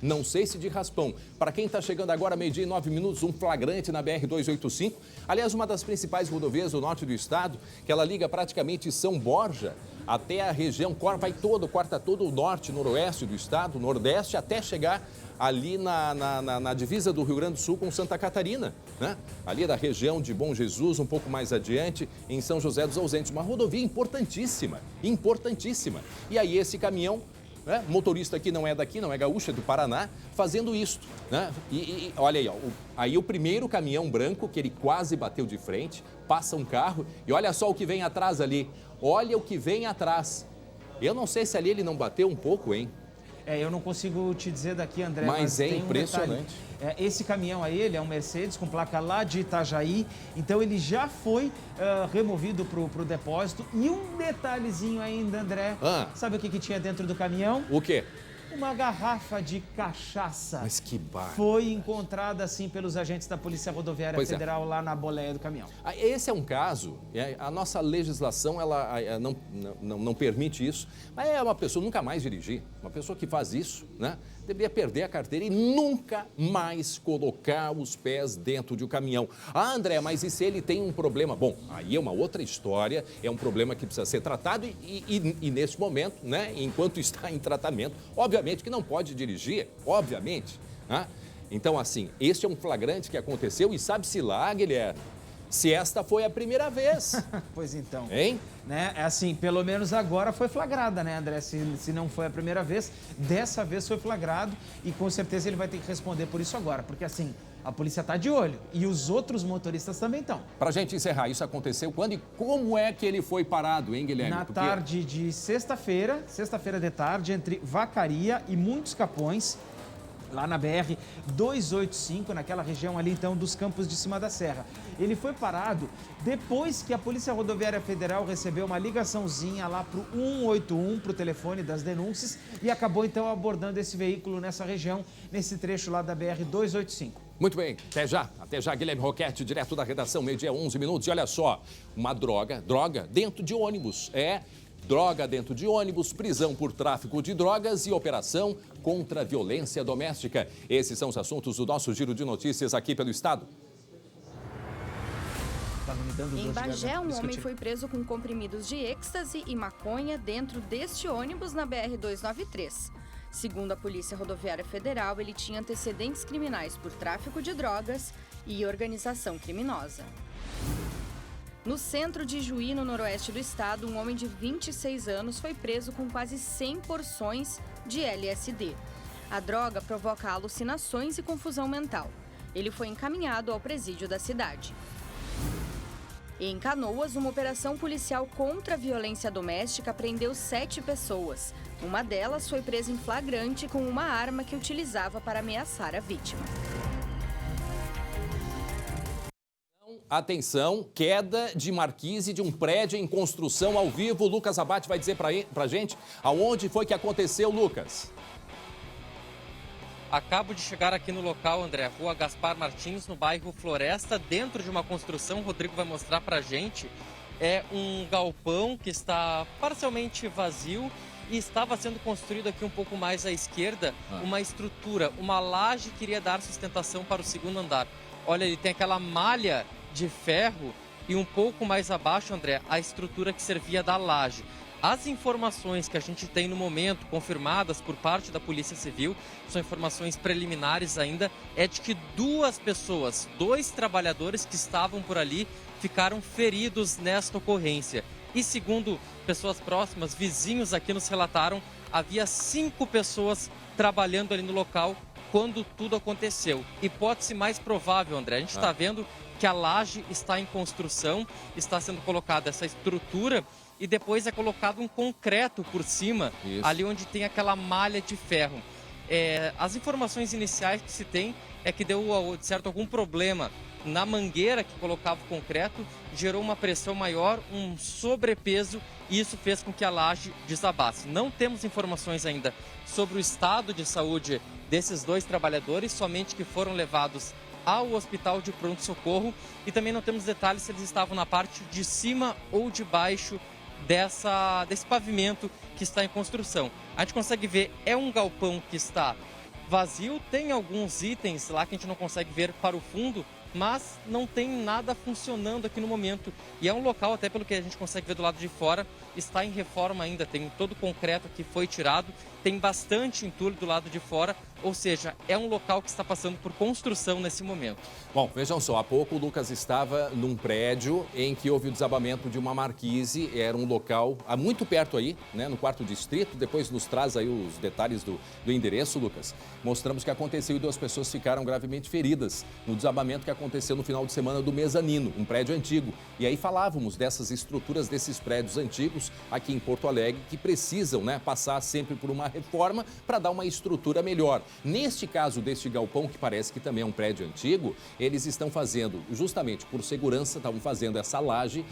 Não sei se de raspão. Para quem está chegando agora, 12:09, um flagrante na BR-285. Aliás, uma das principais rodovias do norte do estado, que ela liga praticamente São Borja até a região, corta todo o norte, noroeste do estado, nordeste, até chegar ali na divisa do Rio Grande do Sul com Santa Catarina, né? Ali da região de Bom Jesus, um pouco mais adiante, em São José dos Ausentes. Uma rodovia importantíssima. E aí esse caminhão, né, motorista aqui não é daqui, não é gaúcho, é do Paraná, fazendo isso, né? E olha aí, ó, aí o primeiro caminhão branco, que ele quase bateu de frente, passa um carro e olha só o que vem atrás ali. Olha o que vem atrás. Eu não sei se ali ele não bateu um pouco, hein? Eu não consigo te dizer daqui, André, mas é impressionante. Esse caminhão aí, ele é um Mercedes com placa lá de Itajaí, então ele já foi removido pro depósito. E um detalhezinho ainda, André, sabe o que tinha dentro do caminhão? O quê? Uma garrafa de cachaça. Mas que barra. Foi encontrada, assim, pelos agentes da Polícia Rodoviária Federal lá na boleia do caminhão. Esse é um caso, a nossa legislação ela não permite isso, mas é uma pessoa nunca mais dirigir, uma pessoa que faz isso, né? deveria perder a carteira e nunca mais colocar os pés dentro de um caminhão. Ah, André, mas e se ele tem um problema? Bom, aí é uma outra história, é um problema que precisa ser tratado e nesse momento, né, enquanto está em tratamento, obviamente que não pode dirigir, obviamente, né? Então, assim, este é um flagrante que aconteceu e sabe-se lá, Guilherme, se esta foi a primeira vez. Pois então. Hein? Né? É assim, pelo menos agora foi flagrada, né, André? Se não foi a primeira vez, dessa vez foi flagrado e com certeza ele vai ter que responder por isso agora, porque assim, a polícia está de olho e os outros motoristas também estão. Pra gente encerrar, isso aconteceu quando e como é que ele foi parado, hein, Guilherme? Na tarde de sexta-feira de tarde, entre Vacaria e Muitos Capões, lá na BR-285, naquela região ali, então, dos Campos de Cima da Serra. Ele foi parado depois que a Polícia Rodoviária Federal recebeu uma ligaçãozinha lá para o 181, para o telefone das denúncias, e acabou, então, abordando esse veículo nessa região, nesse trecho lá da BR-285. Muito bem, até já, Guilherme Roquette, direto da redação, meio-dia, 11 minutos. E olha só, uma droga dentro de ônibus, droga dentro de ônibus, prisão por tráfico de drogas e operação contra a violência doméstica. Esses são os assuntos do nosso Giro de Notícias aqui pelo Estado. Em Bagé, um homem foi preso com comprimidos de êxtase e maconha dentro deste ônibus na BR-293. Segundo a Polícia Rodoviária Federal, ele tinha antecedentes criminais por tráfico de drogas e organização criminosa. No centro de Juí, no noroeste do estado, um homem de 26 anos foi preso com quase 100 porções de LSD. A droga provoca alucinações e confusão mental. Ele foi encaminhado ao presídio da cidade. Em Canoas, uma operação policial contra a violência doméstica prendeu 7 pessoas. Uma delas foi presa em flagrante com uma arma que utilizava para ameaçar a vítima. Atenção, queda de marquise de um prédio em construção ao vivo. Lucas Abate vai dizer pra gente aonde foi que aconteceu, Lucas. Acabo de chegar aqui no local, André, Rua Gaspar Martins, no bairro Floresta, dentro de uma construção. O Rodrigo vai mostrar pra gente. É um galpão que está parcialmente vazio e estava sendo construído aqui um pouco mais à esquerda uma estrutura, uma laje que iria dar sustentação para o segundo andar. Olha, ele tem aquela malha de ferro e um pouco mais abaixo, André, a estrutura que servia da laje. As informações que a gente tem no momento, confirmadas por parte da Polícia Civil, são informações preliminares ainda, é de que 2 pessoas, 2 trabalhadores que estavam por ali, ficaram feridos nesta ocorrência. E segundo pessoas próximas, vizinhos aqui nos relataram, havia 5 pessoas trabalhando ali no local quando tudo aconteceu. Hipótese mais provável, André, a gente está vendo que a laje está em construção, está sendo colocada essa estrutura e depois é colocado um concreto por cima, ali onde tem aquela malha de ferro. As informações iniciais que se tem é que deu, de certo, algum problema na mangueira que colocava o concreto, gerou uma pressão maior, um sobrepeso, e isso fez com que a laje desabasse. Não temos informações ainda sobre o estado de saúde desses 2 trabalhadores, somente que foram levados ao hospital de pronto-socorro, e também não temos detalhes se eles estavam na parte de cima ou de baixo desse pavimento que está em construção. A gente consegue ver, é um galpão que está vazio, tem alguns itens lá que a gente não consegue ver para o fundo, mas não tem nada funcionando aqui no momento. E é um local, até pelo que a gente consegue ver do lado de fora, está em reforma ainda, tem todo o concreto que foi tirado, tem bastante entulho do lado de fora, ou seja, é um local que está passando por construção nesse momento. Bom, vejam só, há pouco o Lucas estava num prédio em que houve o desabamento de uma marquise, era um local muito perto aí, né, no 4º distrito, depois nos traz aí os detalhes do endereço, Lucas. Mostramos que aconteceu e 2 pessoas ficaram gravemente feridas no desabamento que aconteceu no final de semana do Mezanino, um prédio antigo. E aí falávamos dessas estruturas desses prédios antigos aqui em Porto Alegre que precisam, né, passar sempre por uma reforma para dar uma estrutura melhor. Neste caso deste galpão, que parece que também é um prédio antigo, eles estão fazendo, justamente por segurança, estavam fazendo essa laje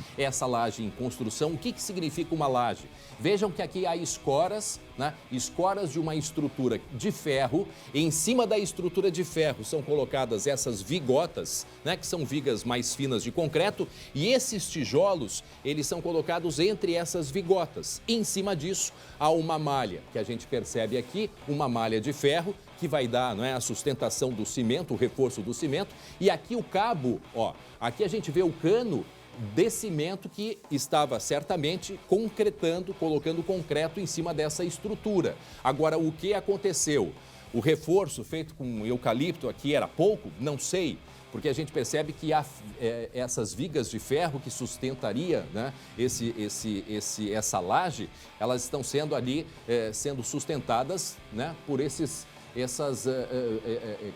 em construção. O que significa uma laje? Vejam que aqui há escoras né? Escoras de uma estrutura de ferro. Em cima da estrutura de ferro são colocadas essas vigotas, né? Que são vigas mais finas de concreto. E esses tijolos, eles são colocados entre essas vigotas. Em cima disso, há uma malha, que a gente percebe aqui, uma malha de ferro, que vai dar, não é, a sustentação do cimento, o reforço do cimento. E aqui o cabo, ó, aqui a gente vê o cano de cimento que estava certamente concretando, colocando concreto em cima dessa estrutura. Agora, o que aconteceu? O reforço feito com eucalipto aqui era pouco? Não sei, porque a gente percebe que há essas vigas de ferro que sustentaria, né, essa laje, elas estão sendo ali, sendo sustentadas, né, por esses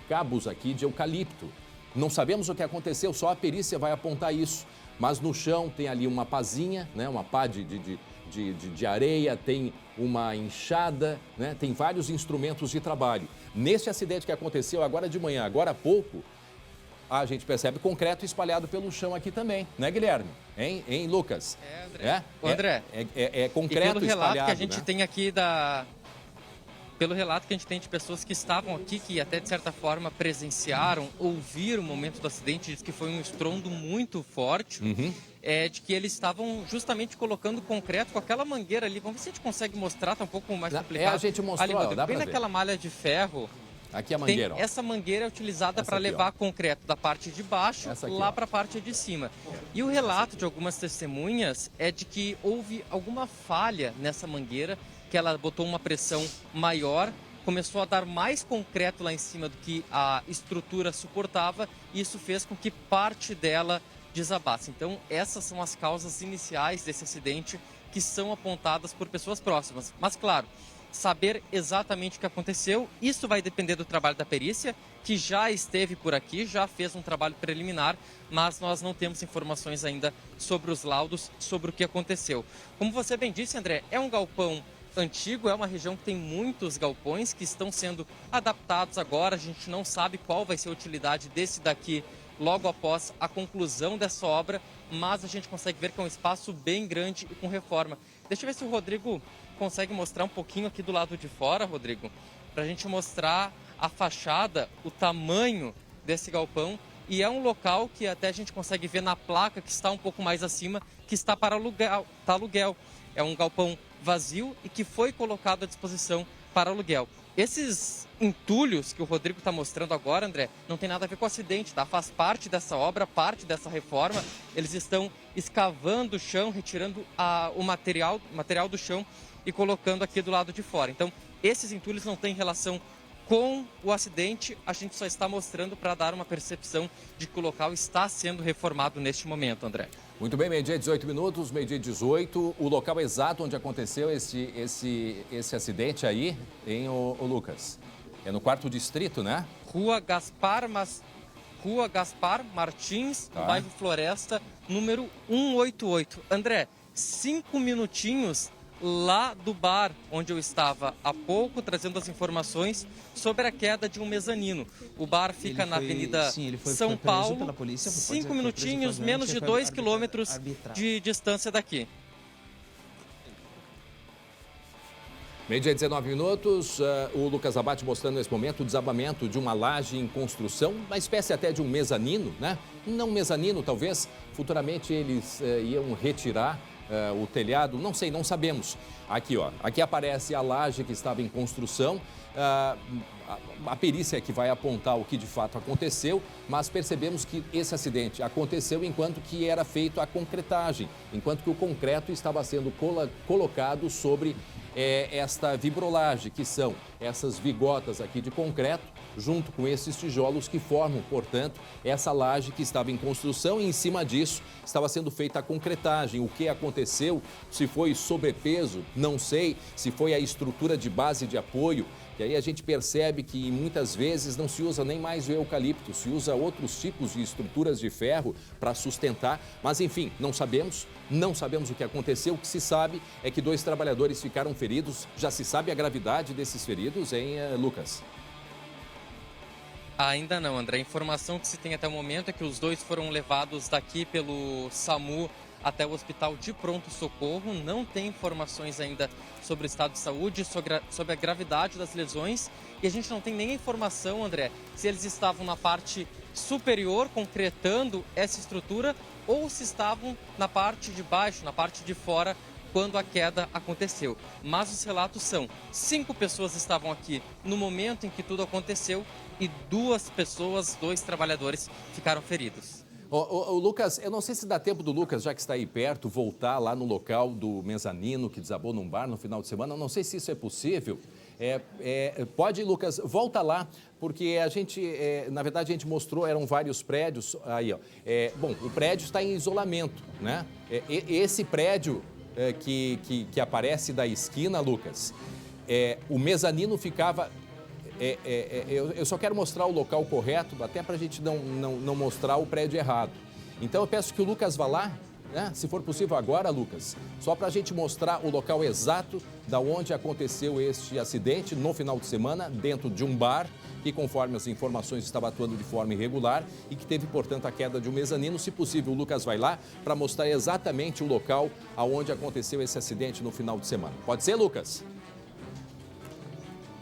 cabos aqui de eucalipto. Não sabemos o que aconteceu, só a perícia vai apontar isso. Mas no chão tem ali uma pazinha, né, uma pá de areia, tem uma enxada, né, tem vários instrumentos de trabalho. Nesse acidente que aconteceu agora de manhã, agora há pouco, a gente percebe concreto espalhado pelo chão aqui também, né, Guilherme? Hein, Lucas? André. André, é concreto pelo espalhado, relato que a gente, né? tem aqui Pelo relato que a gente tem de pessoas que estavam aqui, que até de certa forma presenciaram, ouviram o momento do acidente, diz que foi um estrondo muito forte, de que eles estavam justamente colocando concreto com aquela mangueira ali. Vamos ver se a gente consegue mostrar, tá um pouco mais complicado. A gente mostrou, ali, dá bem pra ver. naquela malha de ferro. Aqui a mangueira, Essa mangueira é utilizada para levar concreto da parte de baixo lá para a parte de cima. E o relato de algumas testemunhas é de que houve alguma falha nessa mangueira, que ela botou uma pressão maior, começou a dar mais concreto lá em cima do que a estrutura suportava, e isso fez com que parte dela desabasse. Então, essas são as causas iniciais desse acidente que são apontadas por pessoas próximas. Mas, claro, saber exatamente o que aconteceu, isso vai depender do trabalho da perícia, que já esteve por aqui, já fez um trabalho preliminar, mas nós não temos informações ainda sobre os laudos, sobre o que aconteceu. Como você bem disse, André, é um galpão antigo, é uma região que tem muitos galpões que estão sendo adaptados agora. A gente não sabe qual vai ser a utilidade desse daqui logo após a conclusão dessa obra, mas a gente consegue ver que é um espaço bem grande e com reforma. Deixa eu ver se o Rodrigo consegue mostrar um pouquinho aqui do lado de fora, Rodrigo, para a gente mostrar a fachada, o tamanho desse galpão. E é um local que até a gente consegue ver na placa que está um pouco mais acima, que está para aluguel. É um galpão vazio e que foi colocado à disposição para aluguel. Esses entulhos que o Rodrigo está mostrando agora, André, não tem nada a ver com o acidente, tá? Faz parte dessa obra, parte dessa reforma. Eles estão escavando o chão, retirando o material do chão e colocando aqui do lado de fora. Então, esses entulhos não têm relação com o acidente, a gente só está mostrando para dar uma percepção de que o local está sendo reformado neste momento, André. Muito bem, meio-dia 18 minutos, meio-dia 18. O local exato onde aconteceu esse acidente aí, hein, o Lucas? É no 4º distrito, né? Rua Gaspar Martins, no bairro Floresta, número 188. André, 5 minutinhos lá do bar onde eu estava há pouco, trazendo as informações sobre a queda de um mezanino. O bar fica na Avenida São Paulo, pela polícia, 5 minutinhos, menos de 2 quilômetros de distância daqui. Meio-dia 19 minutos, o Lucas Abate mostrando nesse momento o desabamento de uma laje em construção, uma espécie até de um mezanino, né? Não mezanino, talvez futuramente eles iam retirar o telhado, não sei, não sabemos. Aqui, ó, aqui aparece a laje que estava em construção. A perícia é que vai apontar o que de fato aconteceu, mas percebemos que esse acidente aconteceu enquanto que era feita a concretagem, enquanto que o concreto estava sendo colocado sobre esta vibrolagem, que são essas vigotas aqui de concreto, junto com esses tijolos que formam, portanto, essa laje que estava em construção, e em cima disso estava sendo feita a concretagem. O que aconteceu, se foi sobrepeso, não sei, se foi a estrutura de base de apoio, e aí a gente percebe que muitas vezes não se usa nem mais o eucalipto, se usa outros tipos de estruturas de ferro para sustentar, mas enfim, não sabemos o que aconteceu. O que se sabe é que 2 trabalhadores ficaram feridos. Já se sabe a gravidade desses feridos, hein, Lucas? Ainda não, André. A informação que se tem até o momento é que os 2 foram levados daqui pelo SAMU até o hospital de pronto-socorro. Não tem informações ainda sobre o estado de saúde, sobre a gravidade das lesões. E a gente não tem nem informação, André, se eles estavam na parte superior, concretando essa estrutura, ou se estavam na parte de baixo, na parte de fora, quando a queda aconteceu. Mas os relatos são: 5 pessoas estavam aqui no momento em que tudo aconteceu e 2 trabalhadores, ficaram feridos. Lucas, eu não sei se dá tempo do Lucas, já que está aí perto, voltar lá no local do mezanino que desabou num bar no final de semana. Eu não sei se isso é possível. Pode, Lucas, volta lá, porque a gente, na verdade, a gente mostrou, eram vários prédios. Aí, ó. Bom, o prédio está em isolamento, né? Esse prédio que aparece da esquina, Lucas, o mezanino ficava... eu só quero mostrar o local correto, até para a gente não mostrar o prédio errado. Então eu peço que o Lucas vá lá, né? Se for possível agora, Lucas, só para a gente mostrar o local exato da onde aconteceu este acidente no final de semana, dentro de um bar, que conforme as informações estava atuando de forma irregular e que teve, portanto, a queda de um mezanino. Se possível, o Lucas vai lá para mostrar exatamente o local aonde aconteceu esse acidente no final de semana. Pode ser, Lucas?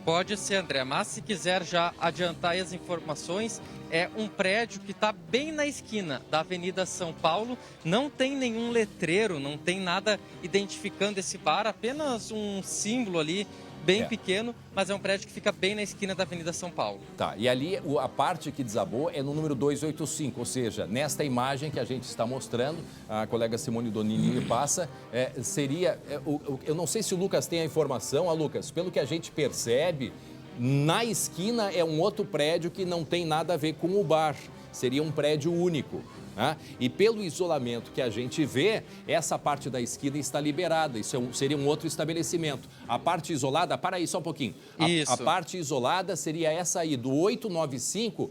Pode ser, André, mas se quiser já adiantar as informações, é um prédio que está bem na esquina da Avenida São Paulo, não tem nenhum letreiro, não tem nada identificando esse bar, apenas um símbolo ali, bem pequeno, mas é um prédio que fica bem na esquina da Avenida São Paulo. Tá, e ali a parte que desabou é no número 285, ou seja, nesta imagem que a gente está mostrando, a colega Simone Donini passa, seria, eu não sei se o Lucas tem a informação, Lucas, pelo que a gente percebe, na esquina é um outro prédio que não tem nada a ver com o bar, seria um prédio único. E pelo isolamento que a gente vê, essa parte da esquina está liberada, isso seria um outro estabelecimento. A parte isolada, para aí só um pouquinho, a parte isolada seria essa aí, do 895,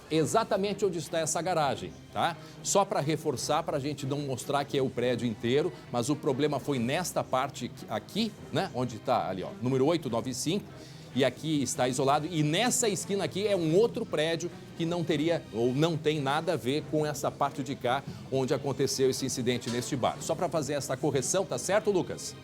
exatamente onde está essa garagem, tá? Só para reforçar, para a gente não mostrar que é o prédio inteiro, mas o problema foi nesta parte aqui, né? Onde está ali, ó, número 895, e aqui está isolado, e nessa esquina aqui é um outro prédio que não teria ou não tem nada a ver com essa parte de cá onde aconteceu esse incidente neste bar. Só para fazer essa correção, tá certo, Lucas?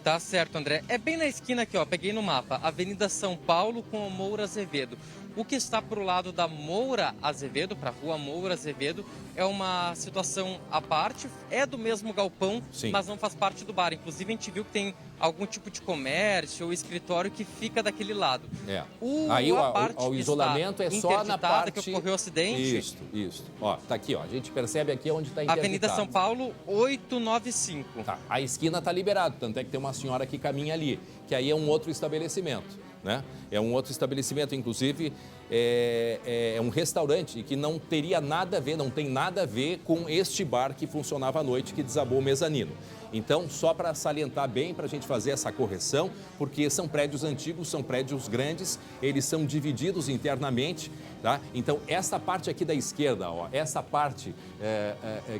Tá certo, André. É bem na esquina aqui, ó, peguei no mapa, Avenida São Paulo com a Moura Azevedo. O que está para o lado da Moura Azevedo, para a rua Moura Azevedo, é uma situação à parte, é do mesmo galpão, sim, mas não faz parte do bar. Inclusive, a gente viu que tem algum tipo de comércio ou escritório que fica daquele lado. Aí o isolamento é só na parte que ocorreu o acidente. Isso. Ó, tá aqui, ó. A gente percebe aqui onde está interditado. Avenida São Paulo, 895. Tá. A esquina está liberada, tanto é que tem uma senhora que caminha ali, que aí é um outro estabelecimento. Né? É um outro estabelecimento, inclusive é um restaurante que não teria nada a ver, não tem nada a ver com este bar que funcionava à noite, que desabou o mezanino. Então, só para salientar bem, para a gente fazer essa correção, porque são prédios antigos, são prédios grandes, eles são divididos internamente, tá? Então, essa parte aqui da esquerda, ó, essa parte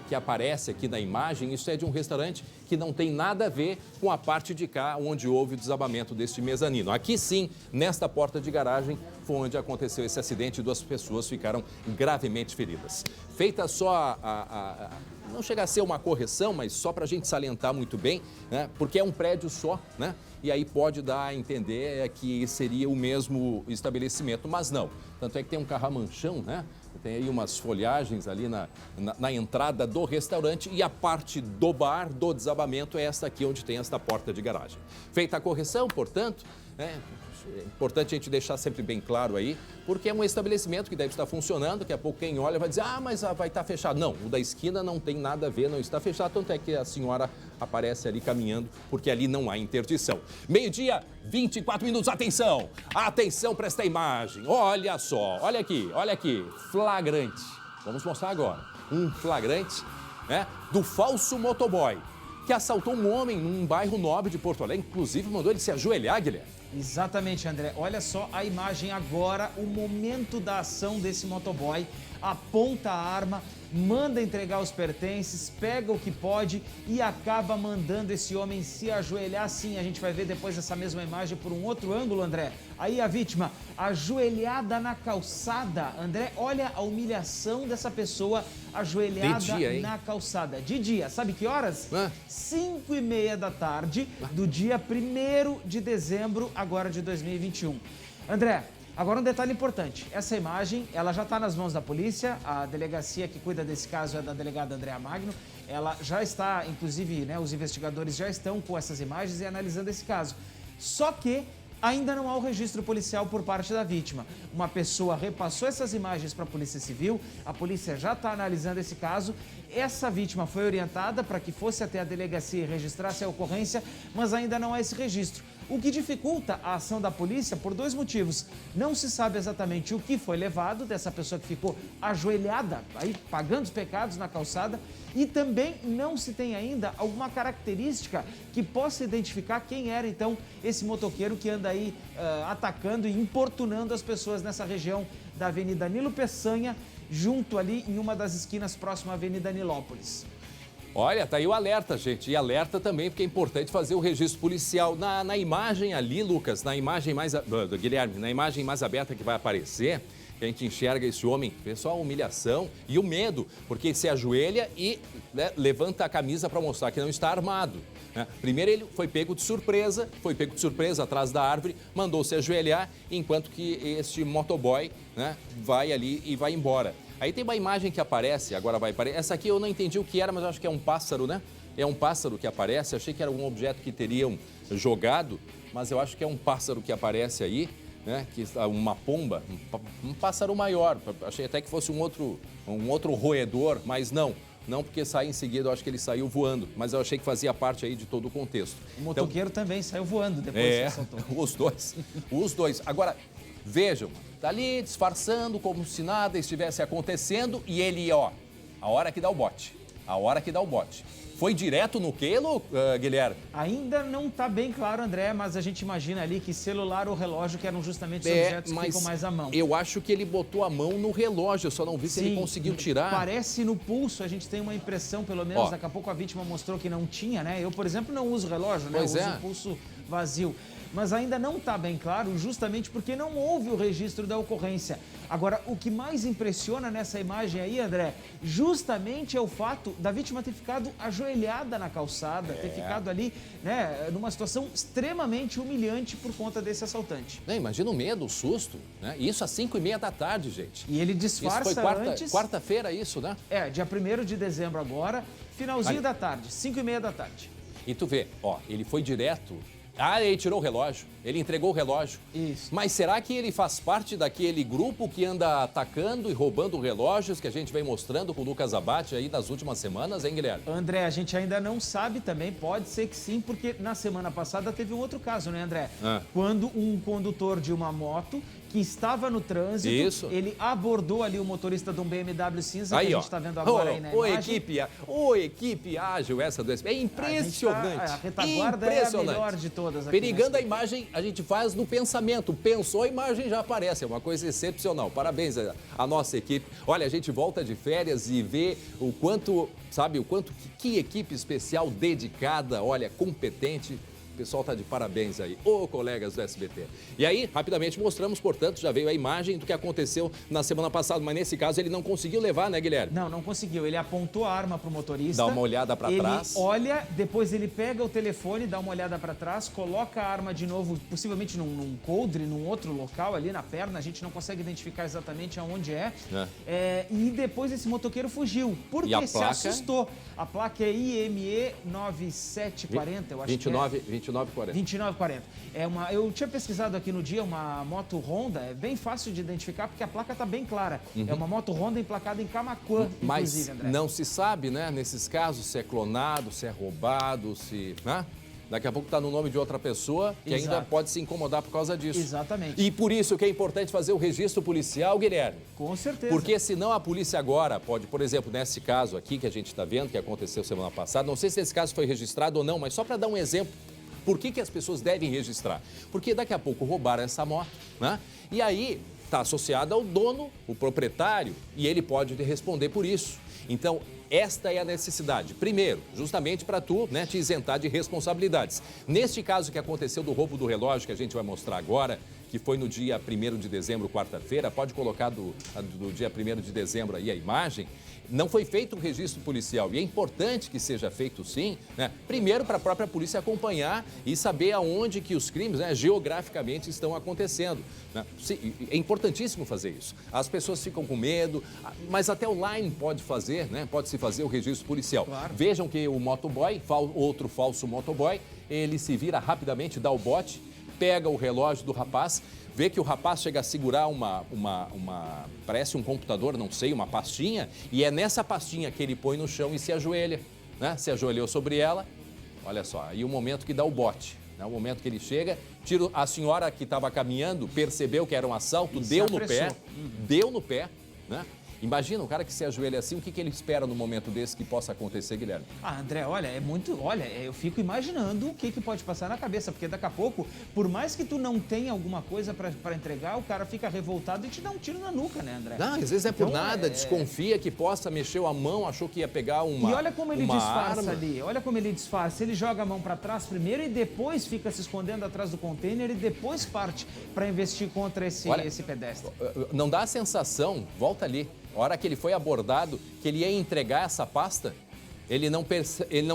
que aparece aqui na imagem, isso é de um restaurante que não tem nada a ver com a parte de cá, onde houve o desabamento deste mezanino. Aqui sim, nesta porta de garagem, foi onde aconteceu esse acidente e 2 pessoas ficaram gravemente feridas. Feita só não chega a ser uma correção, mas só para a gente salientar muito bem, né? Porque é um prédio só, né? E aí pode dar a entender que seria o mesmo estabelecimento, mas não. Tanto é que tem um carramanchão, né? Tem aí umas folhagens ali na entrada do restaurante e a parte do bar, do desabamento, é esta aqui onde tem esta porta de garagem. Feita a correção, portanto, é importante a gente deixar sempre bem claro aí, porque é um estabelecimento que deve estar funcionando, daqui a pouco quem olha vai dizer, mas vai estar fechado. Não, o da esquina não tem nada a ver, não está fechado, tanto é que a senhora aparece ali caminhando, porque ali não há interdição. 12h24, atenção! Atenção para esta imagem, olha só, olha aqui, flagrante. Vamos mostrar agora, um flagrante, né, do falso motoboy, que assaltou um homem num bairro nobre de Porto Alegre, inclusive mandou ele se ajoelhar, Guilherme. Exatamente, André. Olha só a imagem agora, o momento da ação desse motoboy. aponta a arma, manda entregar os pertences, pega o que pode e acaba mandando esse homem se ajoelhar. Sim, a gente vai ver depois essa mesma imagem por um outro ângulo, André. Aí a vítima ajoelhada na calçada. André, olha a humilhação dessa pessoa ajoelhada na calçada. De dia, sabe que horas? 5h30 da tarde do dia 1º de dezembro agora de 2021. André, agora um detalhe importante, essa imagem, ela já está nas mãos da polícia, a delegacia que cuida desse caso é da delegada Andréa Magno, ela já está, inclusive, né, os investigadores já estão com essas imagens e analisando esse caso. Só que ainda não há o registro policial por parte da vítima. Uma pessoa repassou essas imagens para a Polícia Civil, a polícia já está analisando esse caso. Essa vítima foi orientada para que fosse até a delegacia e registrasse a ocorrência, mas ainda não há esse registro. O que dificulta a ação da polícia por 2 motivos. Não se sabe exatamente o que foi levado dessa pessoa que ficou ajoelhada, aí pagando os pecados na calçada, e também não se tem ainda alguma característica que possa identificar quem era então esse motoqueiro que anda aí atacando e importunando as pessoas nessa região da Avenida Nilo Peçanha, junto ali em uma das esquinas próxima à Avenida Nilópolis. Olha, tá aí o alerta, gente. E alerta também, porque é importante fazer o registro policial. Na imagem ali, Lucas, na imagem mais... Guilherme, na imagem mais aberta que vai aparecer, que a gente enxerga esse homem, pessoal, a humilhação e o medo, porque se ajoelha e levanta a camisa para mostrar que não está armado. Né? Primeiro ele foi pego de surpresa atrás da árvore, mandou se ajoelhar, enquanto que este motoboy, né, vai ali e vai embora. Aí tem uma imagem que aparece, agora vai aparecer. Essa aqui eu não entendi o que era, mas eu acho que é um pássaro, né? É um pássaro que aparece. Achei que era um objeto que teriam jogado, mas eu acho que é um pássaro que aparece aí, né? Que uma pomba, um pássaro maior. Achei até que fosse um outro roedor, mas não. Não, porque sai em seguida, eu acho que ele saiu voando. Mas eu achei que fazia parte aí de todo o contexto. O motoqueiro também saiu voando depois que soltou. Os dois. Agora, vejam, tá ali disfarçando como se nada estivesse acontecendo e ele, ó, a hora que dá o bote. Foi direto no quê, Guilherme? Ainda não está bem claro, André, mas a gente imagina ali que celular ou relógio, que eram justamente os objetos que ficam mais à mão. Eu acho que ele botou a mão no relógio, eu só não vi se ele conseguiu tirar. Parece no pulso, a gente tem uma impressão, pelo menos, daqui a pouco a vítima mostrou que não tinha, né? Eu, por exemplo, não uso relógio, né? Eu uso o pulso vazio. Mas ainda não está bem claro, justamente porque não houve o registro da ocorrência. Agora, o que mais impressiona nessa imagem aí, André, justamente é o fato da vítima ter ficado ajoelhada na calçada, ter ficado ali, né, numa situação extremamente humilhante por conta desse assaltante. Imagina o medo, o susto, né? Isso às 5h30 da tarde, gente. E ele disfarça isso foi antes... quarta-feira isso, né? Dia 1º de dezembro agora, finalzinho da tarde, 5h30 da tarde. E tu vê, ó, ele foi direto... ele tirou o relógio, ele entregou o relógio. Isso. Mas será que ele faz parte daquele grupo que anda atacando e roubando relógios que a gente vem mostrando com o Lucas Abate aí nas últimas semanas, hein, Guilherme? André, a gente ainda não sabe também, pode ser que sim, porque na semana passada teve um outro caso, né, André? Quando um condutor de uma moto que estava no trânsito, ele abordou ali o motorista de um BMW cinza, aí, que a gente está vendo agora aí na imagem. Equipe ágil essa do SP. É impressionante. A retaguarda é a melhor de todas aqui. Perigando a imagem, a gente faz no pensamento. Pensou, a imagem já aparece. É uma coisa excepcional. Parabéns à nossa equipe. Olha, a gente volta de férias e vê o quanto, que equipe especial, dedicada, olha, competente. O pessoal está de parabéns aí, colegas do SBT. E aí, rapidamente mostramos, portanto, já veio a imagem do que aconteceu na semana passada, mas nesse caso ele não conseguiu levar, né, Guilherme? Não conseguiu. Ele apontou a arma para o motorista. Dá uma olhada para trás. Ele olha, depois ele pega o telefone, dá uma olhada para trás, coloca a arma de novo, possivelmente num coldre, num outro local ali na perna, a gente não consegue identificar exatamente aonde e depois esse motoqueiro fugiu, porque se assustou. A placa é IME 9740, eu acho 2940. Eu tinha pesquisado aqui no dia uma moto Honda, é bem fácil de identificar porque a placa está bem clara. É uma moto Honda emplacada em Camaquã, inclusive, André. Mas não se sabe, né, nesses casos, se é clonado, se é roubado, se... né? Daqui a pouco está no nome de outra pessoa que ainda pode se incomodar por causa disso. Exatamente. E por isso que é importante fazer o registro policial, Guilherme. Com certeza. Porque senão a polícia agora pode, por exemplo, nesse caso aqui que a gente está vendo, que aconteceu semana passada, não sei se esse caso foi registrado ou não, mas só para dar um exemplo, por que as pessoas devem registrar? Porque daqui a pouco roubaram essa moto, né? E aí está associada ao dono, o proprietário, e ele pode te responder por isso. Então, esta é a necessidade. Primeiro, justamente para tu, né, te isentar de responsabilidades. Neste caso que aconteceu do roubo do relógio, que a gente vai mostrar agora, que foi no dia 1º de dezembro, quarta-feira, pode colocar do dia 1º de dezembro aí a imagem, não foi feito um registro policial. E é importante que seja feito sim, né? Primeiro para a própria polícia acompanhar e saber aonde que os crimes, né, geograficamente estão acontecendo, né? É importantíssimo fazer isso. As pessoas ficam com medo, mas até online pode fazer, né? Pode-se fazer o registro policial. Claro. Vejam que o motoboy, outro falso motoboy, ele se vira rapidamente, dá o bote, pega o relógio do rapaz, vê que o rapaz chega a segurar parece um computador, não sei, uma pastinha, e é nessa pastinha que ele põe no chão e se ajoelha, né? Se ajoelhou sobre ela, olha só, aí o momento que dá o bote, né? O momento que ele chega, a senhora que estava caminhando percebeu que era um assalto, deu no pé, né? Imagina um cara que se ajoelha assim, o que ele espera no momento desse que possa acontecer, Guilherme? André, olha, eu fico imaginando o que pode passar na cabeça, porque daqui a pouco, por mais que tu não tenha alguma coisa para entregar, o cara fica revoltado e te dá um tiro na nuca, né, André? Não, às vezes é por nada, desconfia que possa, mexeu a mão, achou que ia pegar uma E olha como ele disfarça arma. ali, olha como ele disfarça, ele joga a mão para trás primeiro e depois fica se escondendo atrás do container e depois parte para investir contra esse pedestre. Não dá a sensação, volta ali, a hora que ele foi abordado, que ele ia entregar essa pasta, ele não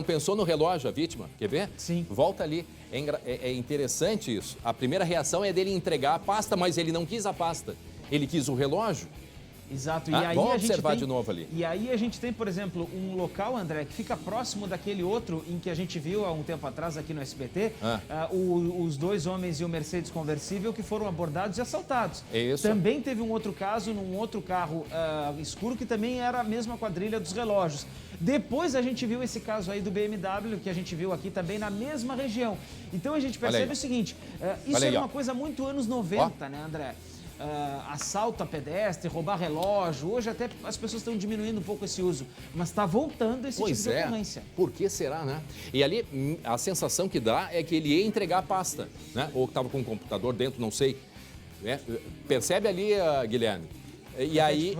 pensou no relógio, a vítima, quer ver? Sim. Volta ali, é interessante isso. A primeira reação é dele entregar a pasta, mas ele não quis a pasta, ele quis o relógio. Exato. E aí vamos observar de novo ali. E aí a gente tem, por exemplo, um local, André, que fica próximo daquele outro em que a gente viu há um tempo atrás aqui no SBT, os dois homens e o Mercedes conversível que foram abordados e assaltados. Isso. Também teve um outro caso num outro carro escuro que também era a mesma quadrilha dos relógios. Depois a gente viu esse caso aí do BMW, que a gente viu aqui também na mesma região. Então a gente percebe o seguinte, isso era uma coisa muito anos 90, né, André? Assalto a pedestre, roubar relógio. Hoje até as pessoas estão diminuindo um pouco esse uso, mas está voltando esse tipo de ocorrência. Por que será, né? E ali a sensação que dá é que ele ia entregar a pasta, né? Ou que estava com um computador dentro, não sei. Percebe ali, Guilherme? E aí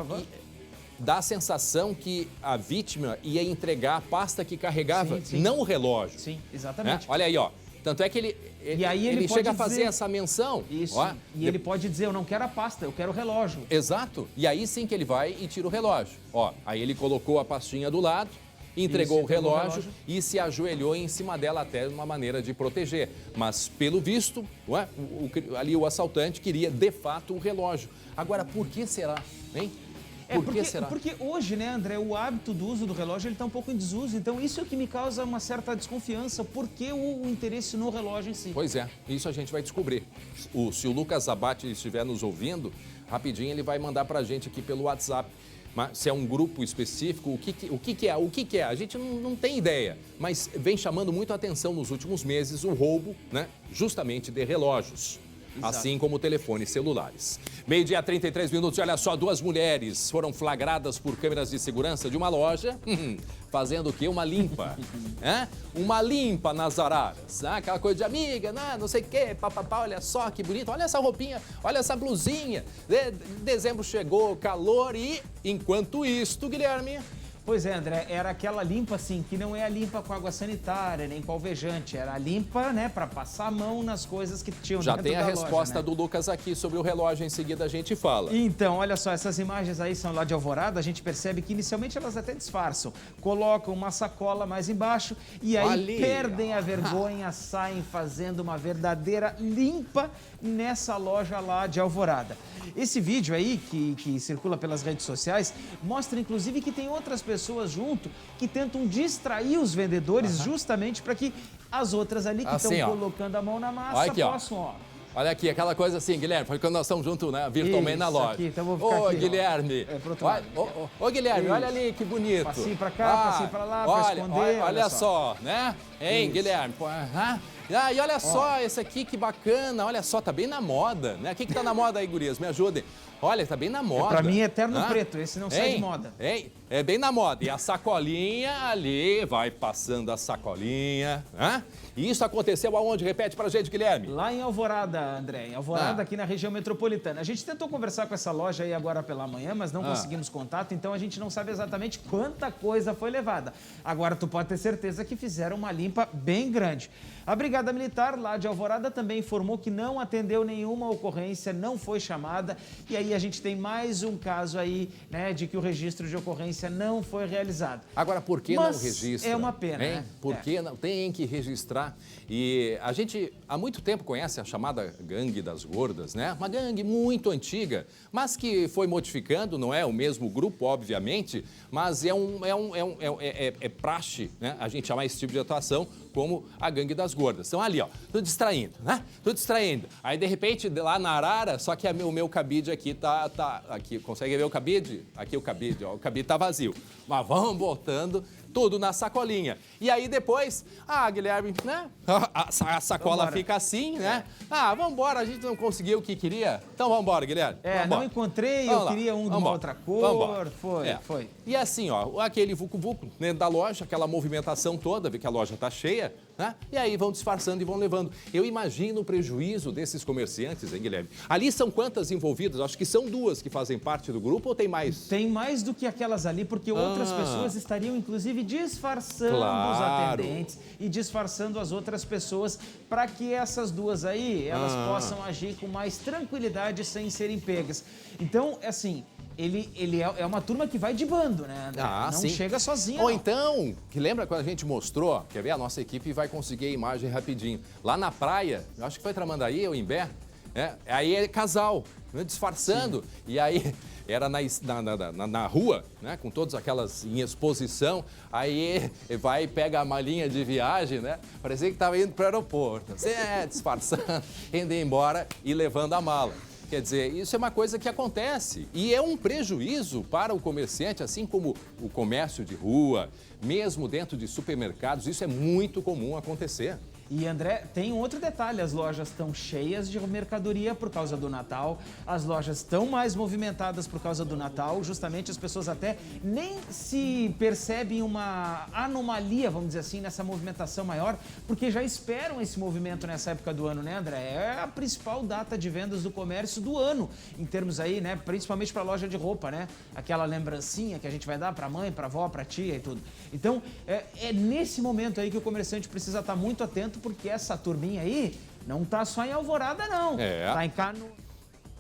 dá a sensação que a vítima ia entregar a pasta que carregava, não o relógio. Sim, exatamente. Né? Olha aí, ó. Tanto é que ele chega a fazer essa menção. Isso, e ele pode dizer, eu não quero a pasta, eu quero o relógio. Exato, e aí sim que ele vai e tira o relógio. Ó, aí ele colocou a pastinha do lado, entregou o relógio e se ajoelhou em cima dela até de uma maneira de proteger. Mas, pelo visto, ali o assaltante queria, de fato, o relógio. Agora, por que será, hein? Porque hoje, né, André, o hábito do uso do relógio está um pouco em desuso. Então, isso é o que me causa uma certa desconfiança. Por que o interesse no relógio em si? Pois é, isso a gente vai descobrir. Se o Lucas Abate estiver nos ouvindo, rapidinho ele vai mandar para a gente aqui pelo WhatsApp. Mas se é um grupo específico, o que é? A gente não tem ideia. Mas vem chamando muito a atenção nos últimos meses o roubo, né, justamente de relógios. Exato. Assim como telefones celulares. 12h 33 minutos, olha só, 2 mulheres foram flagradas por câmeras de segurança de uma loja, fazendo o quê? Uma limpa. Uma limpa nas araras. Aquela coisa de amiga, não sei o quê, papapá, olha só que bonito, olha essa roupinha, olha essa blusinha. Dezembro chegou, calor e, enquanto isto, Guilherme... Pois é, André, era aquela limpa assim, que não é a limpa com água sanitária, nem com alvejante, era a limpa, né, para passar a mão nas coisas que tinham dentro da loja. Já tem a resposta do Lucas aqui sobre o relógio, em seguida a gente fala. Então, olha só, essas imagens aí são lá de Alvorada, a gente percebe que inicialmente elas até disfarçam, colocam uma sacola mais embaixo e aí perdem a vergonha, saem fazendo uma verdadeira limpa nessa loja lá de Alvorada. Esse vídeo aí, que circula pelas redes sociais, mostra inclusive que tem outras pessoas junto que tentam distrair os vendedores justamente para que as outras ali que estão colocando a mão na massa possam, Olha aqui, aquela coisa assim, Guilherme, foi quando nós estamos juntos, né, virtualmente na loja. Aqui, então vou ficar aqui, Guilherme. Ô, Guilherme, olha ali que bonito. Passinho pra cá, passinho pra lá, pra esconder. Olha só, né? Hein, Guilherme? Ah, e olha só, esse aqui, que bacana. Olha só, tá bem na moda, né? O que tá na moda aí, gurias? Me ajudem. Olha, tá bem na moda. Pra mim é eterno preto, esse não sai de moda. É bem na moda. E a sacolinha ali, vai passando a sacolinha. E isso aconteceu aonde? Repete pra gente, Guilherme. Lá em Alvorada, André. Em Alvorada, aqui na região metropolitana. A gente tentou conversar com essa loja aí agora pela manhã, mas não conseguimos contato, então a gente não sabe exatamente quanta coisa foi levada. Agora, tu pode ter certeza que fizeram uma limpa bem grande. A Brigada Militar lá de Alvorada também informou que não atendeu nenhuma ocorrência, não foi chamada. E aí a gente tem mais um caso aí, né, de que o registro de ocorrência não foi realizado. Agora, por que não registra? É uma pena, né? Por que não? Tem que registrar. E a gente há muito tempo conhece a chamada Gangue das Gordas, né? Uma gangue muito antiga, mas que foi modificando, não é o mesmo grupo, obviamente, mas é praxe, né? A gente chamar esse tipo de atuação como a Gangue das Gordas. Estão ali, ó, tudo distraindo, né? Tudo distraindo. Aí, de repente, lá na arara, só que o meu cabide aqui tá aqui, consegue ver o cabide? Aqui o cabide, ó, o cabide tá vazio. Mas vamos botando tudo na sacolinha. E aí depois, Guilherme, né? A sacola fica assim, né? Vamos embora, a gente não conseguiu o que queria. Então vamos embora, Guilherme. Não encontrei, eu queria de uma outra cor. Foi. E assim, ó, aquele vucu-vucu dentro da loja, aquela movimentação toda, vê que a loja tá cheia, né? E aí vão disfarçando e vão levando. Eu imagino o prejuízo desses comerciantes, hein, Guilherme? Ali são quantas envolvidas? Acho que são 2 que fazem parte do grupo ou tem mais? Tem mais do que aquelas ali, porque outras pessoas estariam, inclusive, disfarçando os atendentes e disfarçando as outras pessoas para que essas 2 aí, elas possam agir com mais tranquilidade sem serem pegas. Então, assim, ele é uma turma que vai de bando, né, André? Não chega sozinha. Ou então, que lembra quando a gente mostrou, quer ver? A nossa equipe vai conseguir a imagem rapidinho. Lá na praia, eu acho que foi Tramandaí ou Imbé, aí é casal, disfarçando. Sim. E aí era na rua, né, com todas aquelas em exposição, aí vai e pega a malinha de viagem, né? Parecia que estava indo para o aeroporto. Disfarçando, indo embora e levando a mala. Quer dizer, isso é uma coisa que acontece e é um prejuízo para o comerciante, assim como o comércio de rua, mesmo dentro de supermercados, isso é muito comum acontecer. E, André, tem um outro detalhe, as lojas estão cheias de mercadoria por causa do Natal, as lojas estão mais movimentadas por causa do Natal, justamente as pessoas até nem se percebem uma anomalia, vamos dizer assim, nessa movimentação maior, porque já esperam esse movimento nessa época do ano, né, André? É a principal data de vendas do comércio do ano, em termos aí, né, principalmente para loja de roupa, né? Aquela lembrancinha que a gente vai dar para mãe, para avó, para tia e tudo. Então, é nesse momento aí que o comerciante precisa estar muito atento, porque essa turminha aí não tá só em Alvorada, não. Tá em Canoas,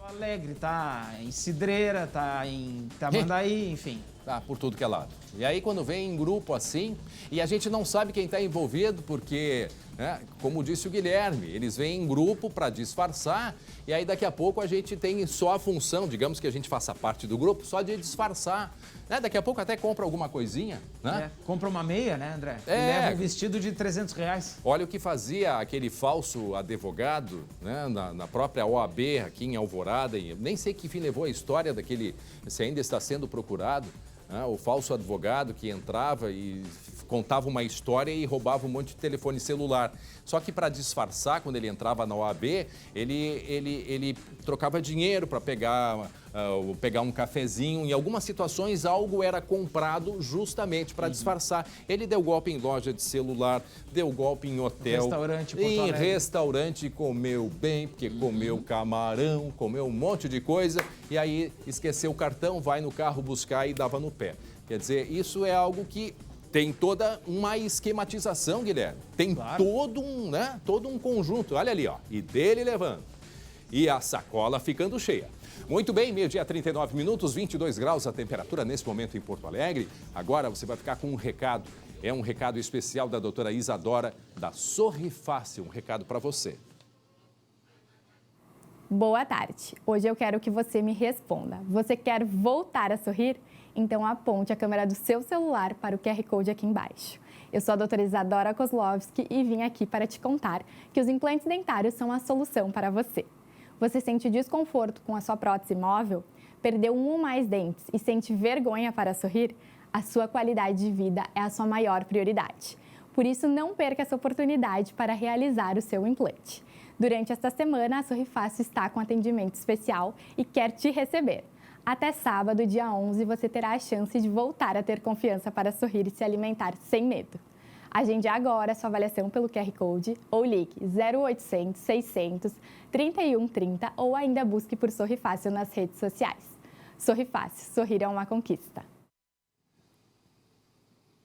Alegre, tá em Cidreira, tá em Tramandaí, enfim. Tá por tudo que é lado. E aí quando vem em grupo assim, e a gente não sabe quem está envolvido, porque, né, como disse o Guilherme, eles vêm em grupo para disfarçar, e aí daqui a pouco a gente tem só a função, digamos que a gente faça parte do grupo, só de disfarçar. Né? Daqui a pouco até compra alguma coisinha, né? Compra uma meia, né, André? E leva um vestido de R$300. Olha o que fazia aquele falso advogado, né, na própria OAB aqui em Alvorada, e nem sei que fim levou a história daquele, se ainda está sendo procurado, né, o falso advogado que entrava e contava uma história e roubava um monte de telefone celular. Só que para disfarçar, quando ele entrava na OAB, ele trocava dinheiro para pegar um cafezinho. Em algumas situações, algo era comprado justamente para disfarçar. Ele deu golpe em loja de celular, deu golpe em hotel, em restaurante, comeu bem, porque comeu camarão, comeu um monte de coisa, e aí esqueceu o cartão, vai no carro buscar e dava no pé. Quer dizer, isso é algo que tem toda uma esquematização, Guilherme. Tem todo um conjunto. Olha ali, ó. E dele levando. E a sacola ficando cheia. Muito bem, meio-dia, 39 minutos, 22 graus a temperatura nesse momento em Porto Alegre. Agora você vai ficar com um recado. É um recado especial da doutora Isadora, da Sorri Fácil. Um recado para você. Boa tarde. Hoje eu quero que você me responda. Você quer voltar a sorrir? Então aponte a câmera do seu celular para o QR Code aqui embaixo. Eu sou a doutora Isadora Kozlovski e vim aqui para te contar que os implantes dentários são a solução para você. Você sente desconforto com a sua prótese móvel? Perdeu um ou mais dentes e sente vergonha para sorrir? A sua qualidade de vida é a sua maior prioridade. Por isso, não perca essa oportunidade para realizar o seu implante. Durante esta semana, a Sorri Fácil está com atendimento especial e quer te receber. Até sábado, dia 11, você terá a chance de voltar a ter confiança para sorrir e se alimentar sem medo. Agende agora sua avaliação pelo QR Code ou ligue 0800 600 3130 ou ainda busque por Sorri Fácil nas redes sociais. Sorri Fácil, sorrir é uma conquista.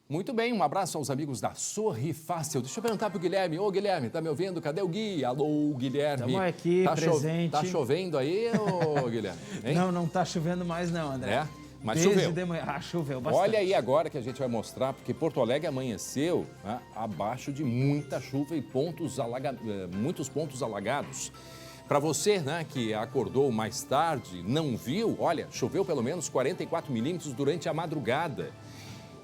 Muito bem, um abraço aos amigos da Sorri Fácil. Deixa eu perguntar pro Guilherme. Ô, Guilherme, tá me ouvindo? Cadê o Gui? Alô, Guilherme. Estamos aqui, presente. Tá chovendo aí, ô, Guilherme? Hein? Não tá chovendo mais não, André. É? Mas Desde choveu. de manhã. Choveu bastante. Olha aí agora que a gente vai mostrar, porque Porto Alegre amanheceu, né, abaixo de muita chuva e muitos pontos alagados. Para você, né, que acordou mais tarde, não viu, olha, choveu pelo menos 44 milímetros durante a madrugada.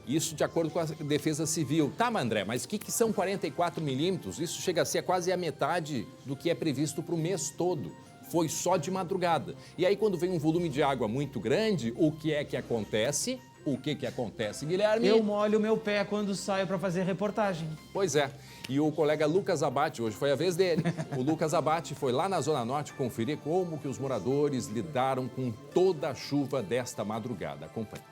Isso de acordo com a Defesa Civil. Tá, André, mas o que são 44 milímetros? Isso chega a ser quase a metade do que é previsto para o mês todo. Foi só de madrugada. E aí, quando vem um volume de água muito grande, o que é que acontece? O que acontece, Guilherme? Eu molho o meu pé quando saio para fazer reportagem. Pois é. E o colega Lucas Abate, hoje foi a vez dele. O Lucas Abate foi lá na Zona Norte conferir como que os moradores lidaram com toda a chuva desta madrugada. Acompanhe.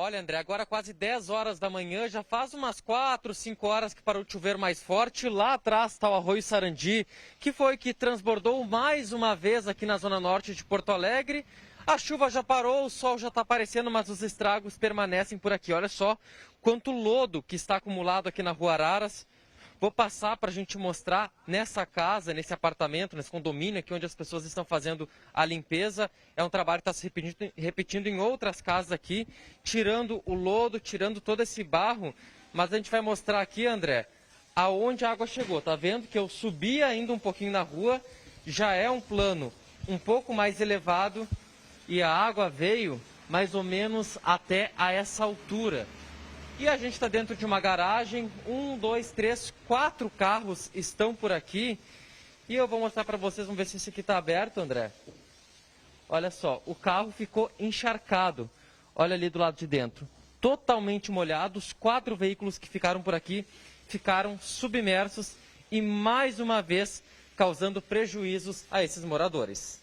Olha, André, agora quase 10 horas da manhã, já faz umas 4, 5 horas que parou de chover mais forte. Lá atrás está o Arroio Sarandi, que foi que transbordou mais uma vez aqui na Zona Norte de Porto Alegre. A chuva já parou, o sol já está aparecendo, mas os estragos permanecem por aqui. Olha só quanto lodo que está acumulado aqui na Rua Araras. Vou passar para a gente mostrar nessa casa, nesse apartamento, nesse condomínio aqui onde as pessoas estão fazendo a limpeza. É um trabalho que está se repetindo em outras casas aqui, tirando o lodo, tirando todo esse barro. Mas a gente vai mostrar aqui, André, aonde a água chegou. Tá vendo que eu subi ainda um pouquinho na rua, já é um plano um pouco mais elevado e a água veio mais ou menos até a essa altura. E a gente está dentro de uma garagem, 1, 2, 3, 4 carros estão por aqui. E eu vou mostrar para vocês, vamos ver se esse aqui está aberto, André. Olha só, o carro ficou encharcado. Olha ali do lado de dentro, totalmente molhado. Os 4 veículos que ficaram por aqui ficaram submersos e mais uma vez causando prejuízos a esses moradores.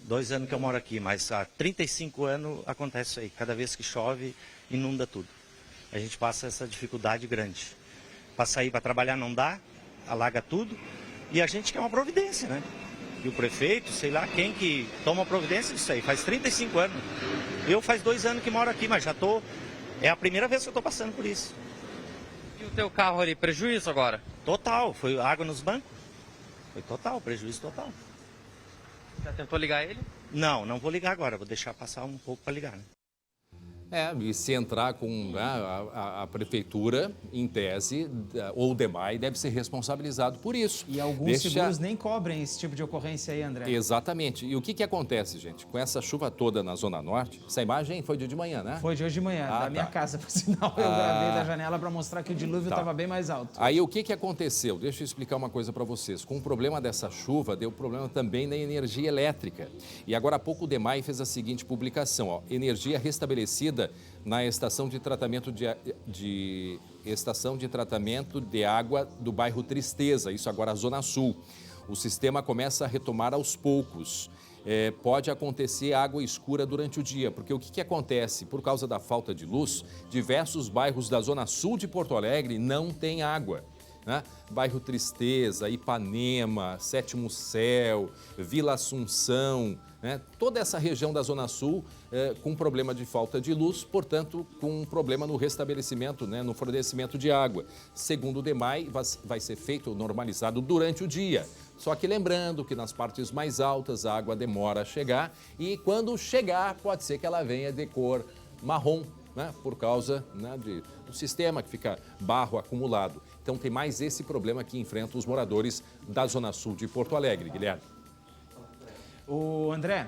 2 anos que eu moro aqui, mas há 35 anos acontece isso aí. Cada vez que chove, inunda tudo. A gente passa essa dificuldade grande. Para sair, para trabalhar não dá, alaga tudo. E a gente quer uma providência, né? E o prefeito, sei lá, quem que toma providência disso aí. Faz 35 anos. Eu faz 2 anos que moro aqui, mas já tô... É a primeira vez que eu tô passando por isso. E o teu carro ali, prejuízo agora? Total, foi água nos bancos. Foi total, prejuízo total. Já tentou ligar ele? Não, não vou ligar agora, vou deixar passar um pouco para ligar, né? E se entrar com a prefeitura, em tese, ou o DEMAI, deve ser responsabilizado por isso. E alguns seguros nem cobrem esse tipo de ocorrência aí, André. Exatamente. E o que acontece, gente? Com essa chuva toda na Zona Norte, essa imagem foi de manhã, né? Foi de hoje de manhã, da minha casa, por sinal. Eu gravei da janela para mostrar que o dilúvio estava bem mais alto. Aí o que aconteceu? Deixa eu explicar uma coisa para vocês. Com o problema dessa chuva, deu problema também na energia elétrica. E agora há pouco o DEMAI fez a seguinte publicação, ó, energia restabelecida na estação de tratamento de água do bairro Tristeza, isso agora a Zona Sul. O sistema começa a retomar aos poucos. Pode acontecer água escura durante o dia, porque o que acontece? Por causa da falta de luz, diversos bairros da Zona Sul de Porto Alegre não têm água. Né? Bairro Tristeza, Ipanema, Sétimo Céu, Vila Assunção, né? Toda essa região da Zona Sul com problema de falta de luz, portanto, com um problema no restabelecimento, né? No fornecimento de água. Segundo o DEMAI, vai ser feito normalizado durante o dia. Só que lembrando que nas partes mais altas a água demora a chegar e quando chegar pode ser que ela venha de cor marrom, né? Por causa, né, do sistema que fica barro acumulado. Então tem mais esse problema que enfrentam os moradores da Zona Sul de Porto Alegre, Guilherme. O André,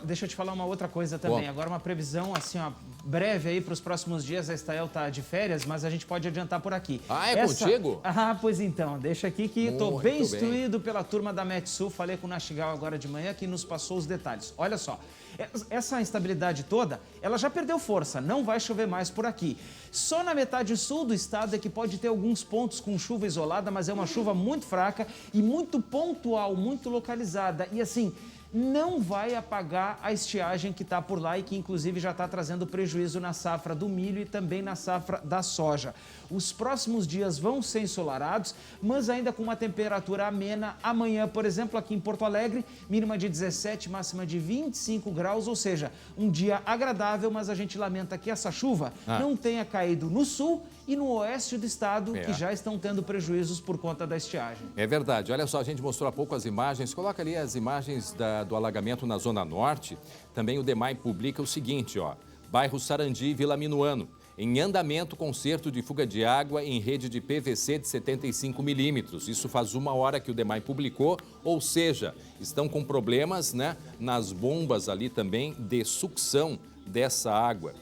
Deixa eu te falar uma outra coisa também. Agora uma previsão assim, ó, breve aí para os próximos dias. A Estael tá de férias, mas a gente pode adiantar por aqui. Contigo? Pois então, deixa aqui que estou bem instruído pela turma da Metsul. Falei com o Nastigal agora de manhã que nos passou os detalhes. Olha só, essa instabilidade toda, ela já perdeu força, não vai chover mais por aqui. Só na metade sul do estado é que pode ter alguns pontos com chuva isolada, mas é uma chuva muito fraca e muito pontual, muito localizada. E assim, não vai apagar a estiagem que está por lá e que inclusive já está trazendo prejuízo na safra do milho e também na safra da soja. Os próximos dias vão ser ensolarados, mas ainda com uma temperatura amena. Amanhã, por exemplo, aqui em Porto Alegre, mínima de 17, máxima de 25 graus, ou seja, um dia agradável, mas a gente lamenta que essa chuva não tenha caído no sul e no oeste do estado, que já estão tendo prejuízos por conta da estiagem. É verdade. Olha só, a gente mostrou há pouco as imagens. Coloca ali as imagens do alagamento na Zona Norte. Também o DEMAI publica o seguinte, ó. Bairro Sarandi e Vila Minuano. Em andamento, conserto de fuga de água em rede de PVC de 75 milímetros. Isso faz 1 hora que o DEMAI publicou, ou seja, estão com problemas, né, nas bombas ali também de sucção dessa água.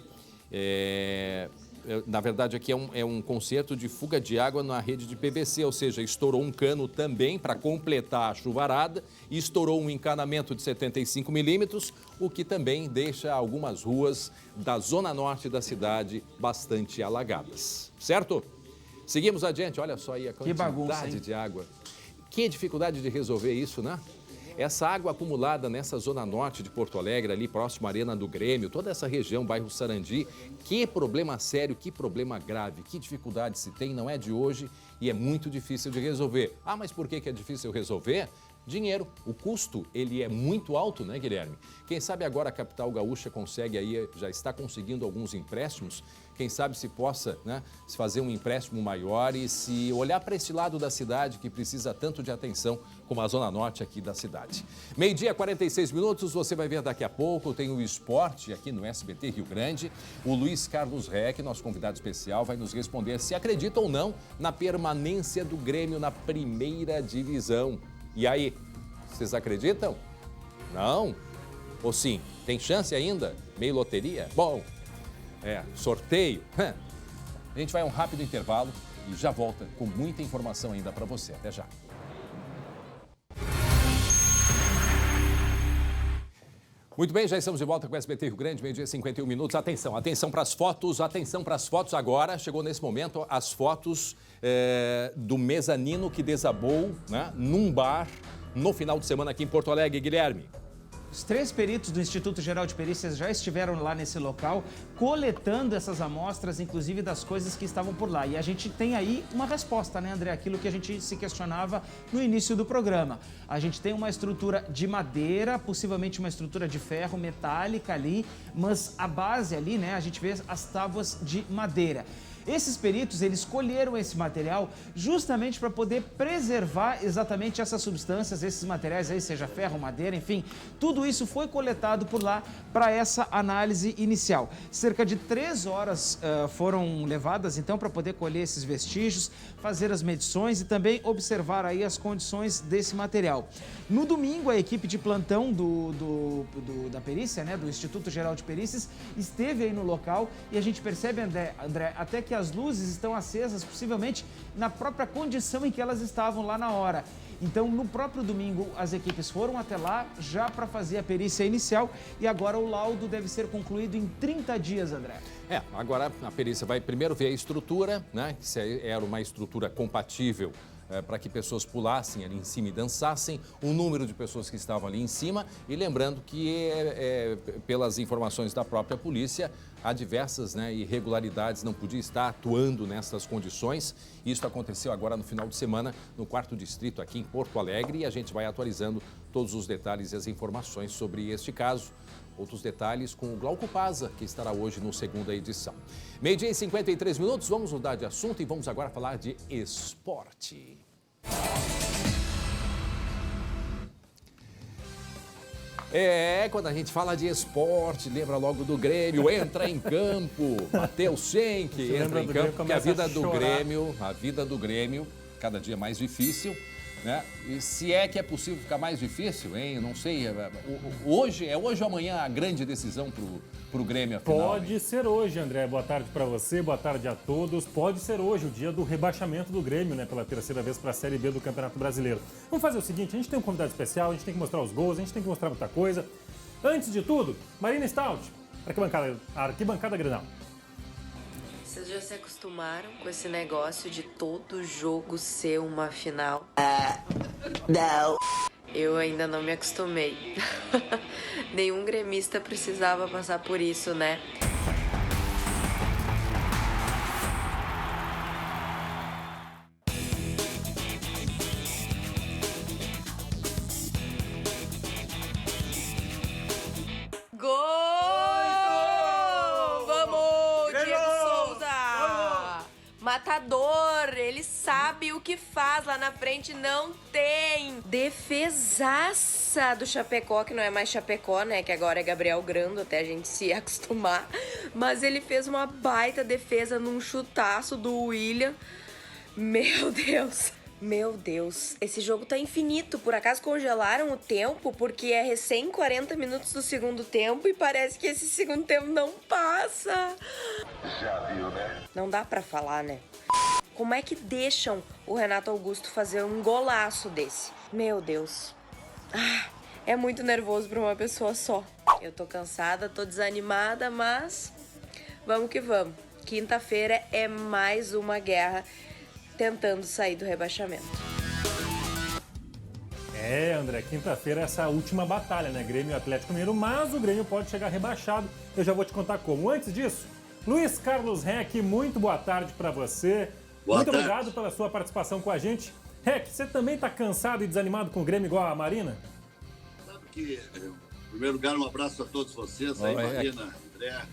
Na verdade, aqui é um conserto de fuga de água na rede de PVC, ou seja, estourou um cano também para completar a chuvarada e estourou um encanamento de 75 milímetros, o que também deixa algumas ruas da zona norte da cidade bastante alagadas, certo? Seguimos adiante, olha só aí a quantidade de água. Que dificuldade de resolver isso, né? Essa água acumulada nessa zona norte de Porto Alegre, ali próximo à Arena do Grêmio, toda essa região, bairro Sarandi, que problema sério, que problema grave, que dificuldade se tem, não é de hoje e é muito difícil de resolver. Mas por que é difícil resolver? Dinheiro. O custo, ele é muito alto, né, Guilherme? Quem sabe agora a capital gaúcha consegue aí, já está conseguindo alguns empréstimos. Quem sabe se possa, né, se fazer um empréstimo maior e se olhar para esse lado da cidade que precisa tanto de atenção como a zona norte aqui da cidade. 12h, 46 minutos, você vai ver daqui a pouco, tem o esporte aqui no SBT Rio Grande. O Luiz Carlos Reck, nosso convidado especial, vai nos responder se acredita ou não na permanência do Grêmio na primeira divisão. E aí, vocês acreditam? Não? Ou sim? Tem chance ainda? Meio loteria? Bom, sorteio. A gente vai a um rápido intervalo e já volta com muita informação ainda para você. Até já. Muito bem, já estamos de volta com o SBT Rio Grande, 12h, 51 minutos. Atenção, atenção para as fotos agora. Chegou nesse momento as fotos do mezanino que desabou, né, num bar no final de semana aqui em Porto Alegre, Guilherme. Os 3 peritos do Instituto Geral de Perícias já estiveram lá nesse local, coletando essas amostras, inclusive das coisas que estavam por lá. E a gente tem aí uma resposta, né, André? Aquilo que a gente se questionava no início do programa. A gente tem uma estrutura de madeira, possivelmente uma estrutura de ferro metálica ali, mas a base ali, né, a gente vê as tábuas de madeira. Esses peritos, eles colheram esse material justamente para poder preservar exatamente essas substâncias, esses materiais aí, seja ferro, madeira, enfim, tudo isso foi coletado por lá para essa análise inicial. Cerca de 3 horas foram levadas, então, para poder colher esses vestígios, fazer as medições e também observar aí as condições desse material. No domingo, a equipe de plantão da perícia, né, do Instituto Geral de Perícias, esteve aí no local e a gente percebe, André, até que as luzes estão acesas, possivelmente na própria condição em que elas estavam lá na hora. Então, no próprio domingo, as equipes foram até lá já para fazer a perícia inicial e agora o laudo deve ser concluído em 30 dias, André. Agora a perícia vai primeiro ver a estrutura, né, se era uma estrutura compatível para que pessoas pulassem ali em cima e dançassem, o número de pessoas que estavam ali em cima e lembrando que, pelas informações da própria polícia, há diversas, né, irregularidades, não podia estar atuando nessas condições. Isso aconteceu agora no final de semana no 4º Distrito aqui em Porto Alegre e a gente vai atualizando todos os detalhes e as informações sobre este caso. Outros detalhes com o Glauco Paza, que estará hoje no 2ª edição. 12h, 53 minutos, vamos mudar de assunto e vamos agora falar de esporte. Quando a gente fala de esporte, lembra logo do Grêmio, entra em campo, Matheus Schenck entra em campo, porque a vida do Grêmio, cada dia mais difícil. né? E se é que é possível ficar mais difícil, hein? Não sei. Hoje ou amanhã a grande decisão pro Grêmio, afinal? Pode ser hoje, André. Boa tarde para você, boa tarde a todos. Pode ser hoje, o dia do rebaixamento do Grêmio, né? Pela terceira vez para a Série B do Campeonato Brasileiro. Vamos fazer o seguinte, a gente tem um convidado especial, a gente tem que mostrar os gols, a gente tem que mostrar muita coisa. Antes de tudo, Marina Stout, arquibancada Grenal. Vocês já se acostumaram com esse negócio de todo jogo ser uma final? Não. Eu ainda não me acostumei. Nenhum gremista precisava passar por isso, né? Matador, ele sabe o que faz lá na frente, não tem. Defesaça do Chapecó, que não é mais Chapecó, né, que agora é Gabriel Grando, até a gente se acostumar. Mas ele fez uma baita defesa num chutaço do William. Meu Deus. Meu Deus, esse jogo tá infinito. Por acaso congelaram o tempo? Porque é recém 40 minutos do segundo tempo e parece que esse segundo tempo não passa. Já viu, né? Não dá pra falar, né? Como é que deixam o Renato Augusto fazer um golaço desse? Meu Deus. É muito nervoso pra uma pessoa só. Eu tô cansada, tô desanimada, mas vamos que vamos. Quinta-feira é mais uma guerra tentando sair do rebaixamento. André, quinta-feira é essa última batalha, né? Grêmio e Atlético Mineiro, mas o Grêmio pode chegar rebaixado. Eu já vou te contar como. Antes disso, Luiz Carlos Reck, muito boa tarde para você. Muito obrigado pela sua participação com a gente. Reck, você também tá cansado e desanimado com o Grêmio igual a Marina? Sabe que, em primeiro lugar, um abraço a todos vocês, aí, Marina, André.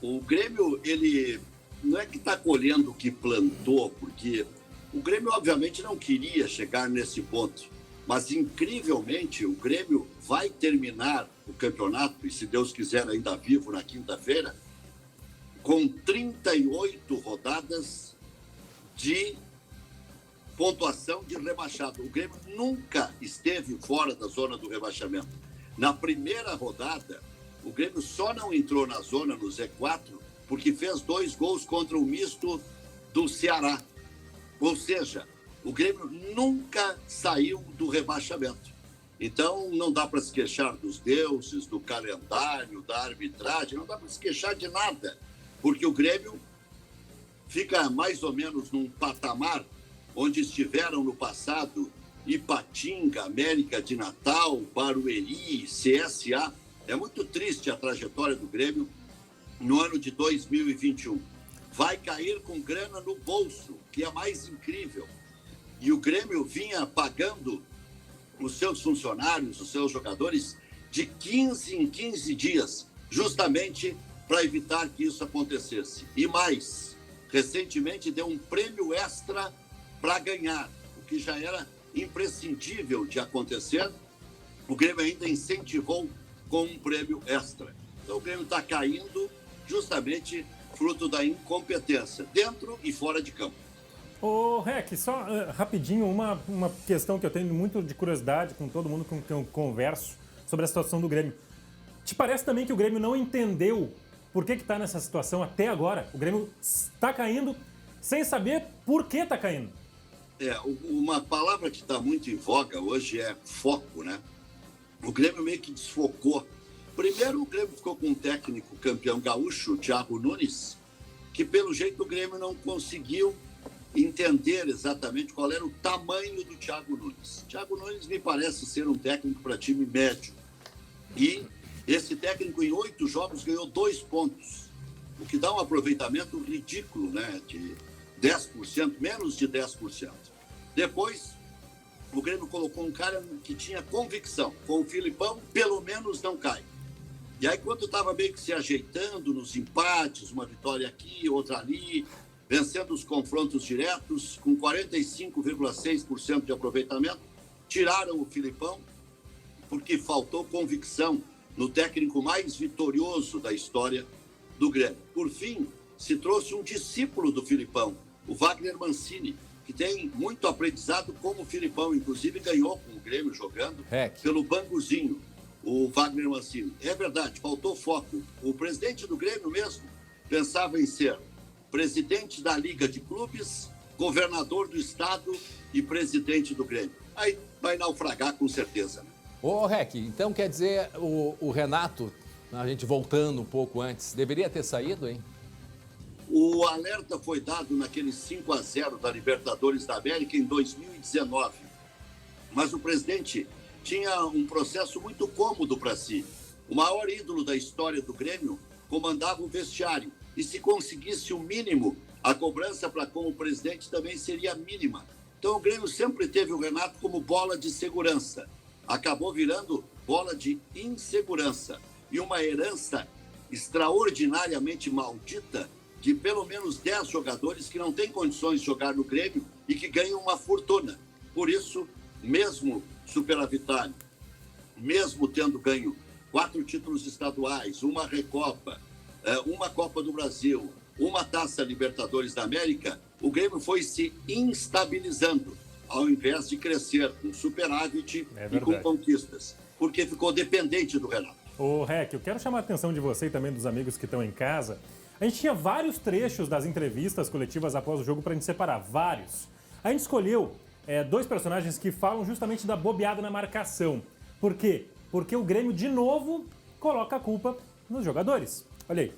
O Grêmio, ele não é que está colhendo o que plantou, porque o Grêmio, obviamente, não queria chegar nesse ponto. Mas, incrivelmente, o Grêmio vai terminar o campeonato, e se Deus quiser ainda vivo na quinta-feira, com 38 rodadas de pontuação de rebaixado. O Grêmio nunca esteve fora da zona do rebaixamento. Na primeira rodada, o Grêmio só não entrou na zona, no Z4, porque fez 2 gols contra o misto do Ceará. Ou seja, o Grêmio nunca saiu do rebaixamento. Então, não dá para se queixar dos deuses, do calendário, da arbitragem, não dá para se queixar de nada, porque o Grêmio fica mais ou menos num patamar onde estiveram no passado Ipatinga, América de Natal, Barueri, CSA. É muito triste a trajetória do Grêmio no ano de 2021. Vai cair com grana no bolso, que é mais incrível. E o Grêmio vinha pagando os seus funcionários, os seus jogadores, de 15 em 15 dias, justamente para evitar que isso acontecesse. E mais, recentemente deu um prêmio extra para ganhar, o que já era imprescindível de acontecer. O Grêmio ainda incentivou com um prêmio extra. Então o Grêmio está caindo justamente fruto da incompetência, dentro e fora de campo. Ô, Reck, só rapidinho, uma questão que eu tenho muito de curiosidade com todo mundo com quem eu converso sobre a situação do Grêmio. Te parece também que o Grêmio não entendeu por que está nessa situação até agora? O Grêmio está caindo sem saber por que está caindo. Uma palavra que está muito em voga hoje é foco, né? O Grêmio meio que desfocou. Primeiro, o Grêmio ficou com um técnico campeão gaúcho, o Thiago Nunes, que pelo jeito o Grêmio não conseguiu entender exatamente qual era o tamanho do Thiago Nunes. Thiago Nunes me parece ser um técnico para time médio. E esse técnico em 8 jogos ganhou 2 pontos, o que dá um aproveitamento ridículo, né? De 10%, menos de 10%. Depois, o Grêmio colocou um cara que tinha convicção. Com o Filipão, pelo menos não cai. E aí, quando estava meio que se ajeitando nos empates, uma vitória aqui, outra ali, vencendo os confrontos diretos, com 45,6% de aproveitamento, tiraram o Filipão, porque faltou convicção no técnico mais vitorioso da história do Grêmio. Por fim, se trouxe um discípulo do Filipão, o Wagner Mancini, que tem muito aprendizado, como o Filipão, inclusive, ganhou com o Grêmio jogando pelo Banguzinho, o Wagner Mancini. É verdade, faltou foco. O presidente do Grêmio mesmo pensava em ser presidente da Liga de Clubes, governador do estado e presidente do Grêmio. Aí vai naufragar com certeza. Ô, Rec, então quer dizer, o Renato, a gente voltando um pouco antes, deveria ter saído, hein? O alerta foi dado naquele 5-0 da Libertadores da América em 2019. Mas o presidente tinha um processo muito cômodo para si. O maior ídolo da história do Grêmio comandava o vestiário. E se conseguisse o mínimo, a cobrança para com o presidente também seria mínima. Então o Grêmio sempre teve o Renato como bola de segurança. Acabou virando bola de insegurança. E uma herança extraordinariamente maldita de pelo menos 10 jogadores que não têm condições de jogar no Grêmio e que ganham uma fortuna. Por isso, mesmo superavitário, mesmo tendo ganho 4 títulos estaduais, uma Recopa, uma Copa do Brasil, uma Taça Libertadores da América, o Grêmio foi se instabilizando, ao invés de crescer com superávit e com conquistas, porque ficou dependente do Renato. Ô, Rec, eu quero chamar a atenção de você e também dos amigos que estão em casa. A gente tinha vários trechos das entrevistas coletivas após o jogo para a gente separar, vários. A gente escolheu 2 personagens que falam justamente da bobeada na marcação. Por quê? Porque o Grêmio, de novo, coloca a culpa nos jogadores. Olha aí.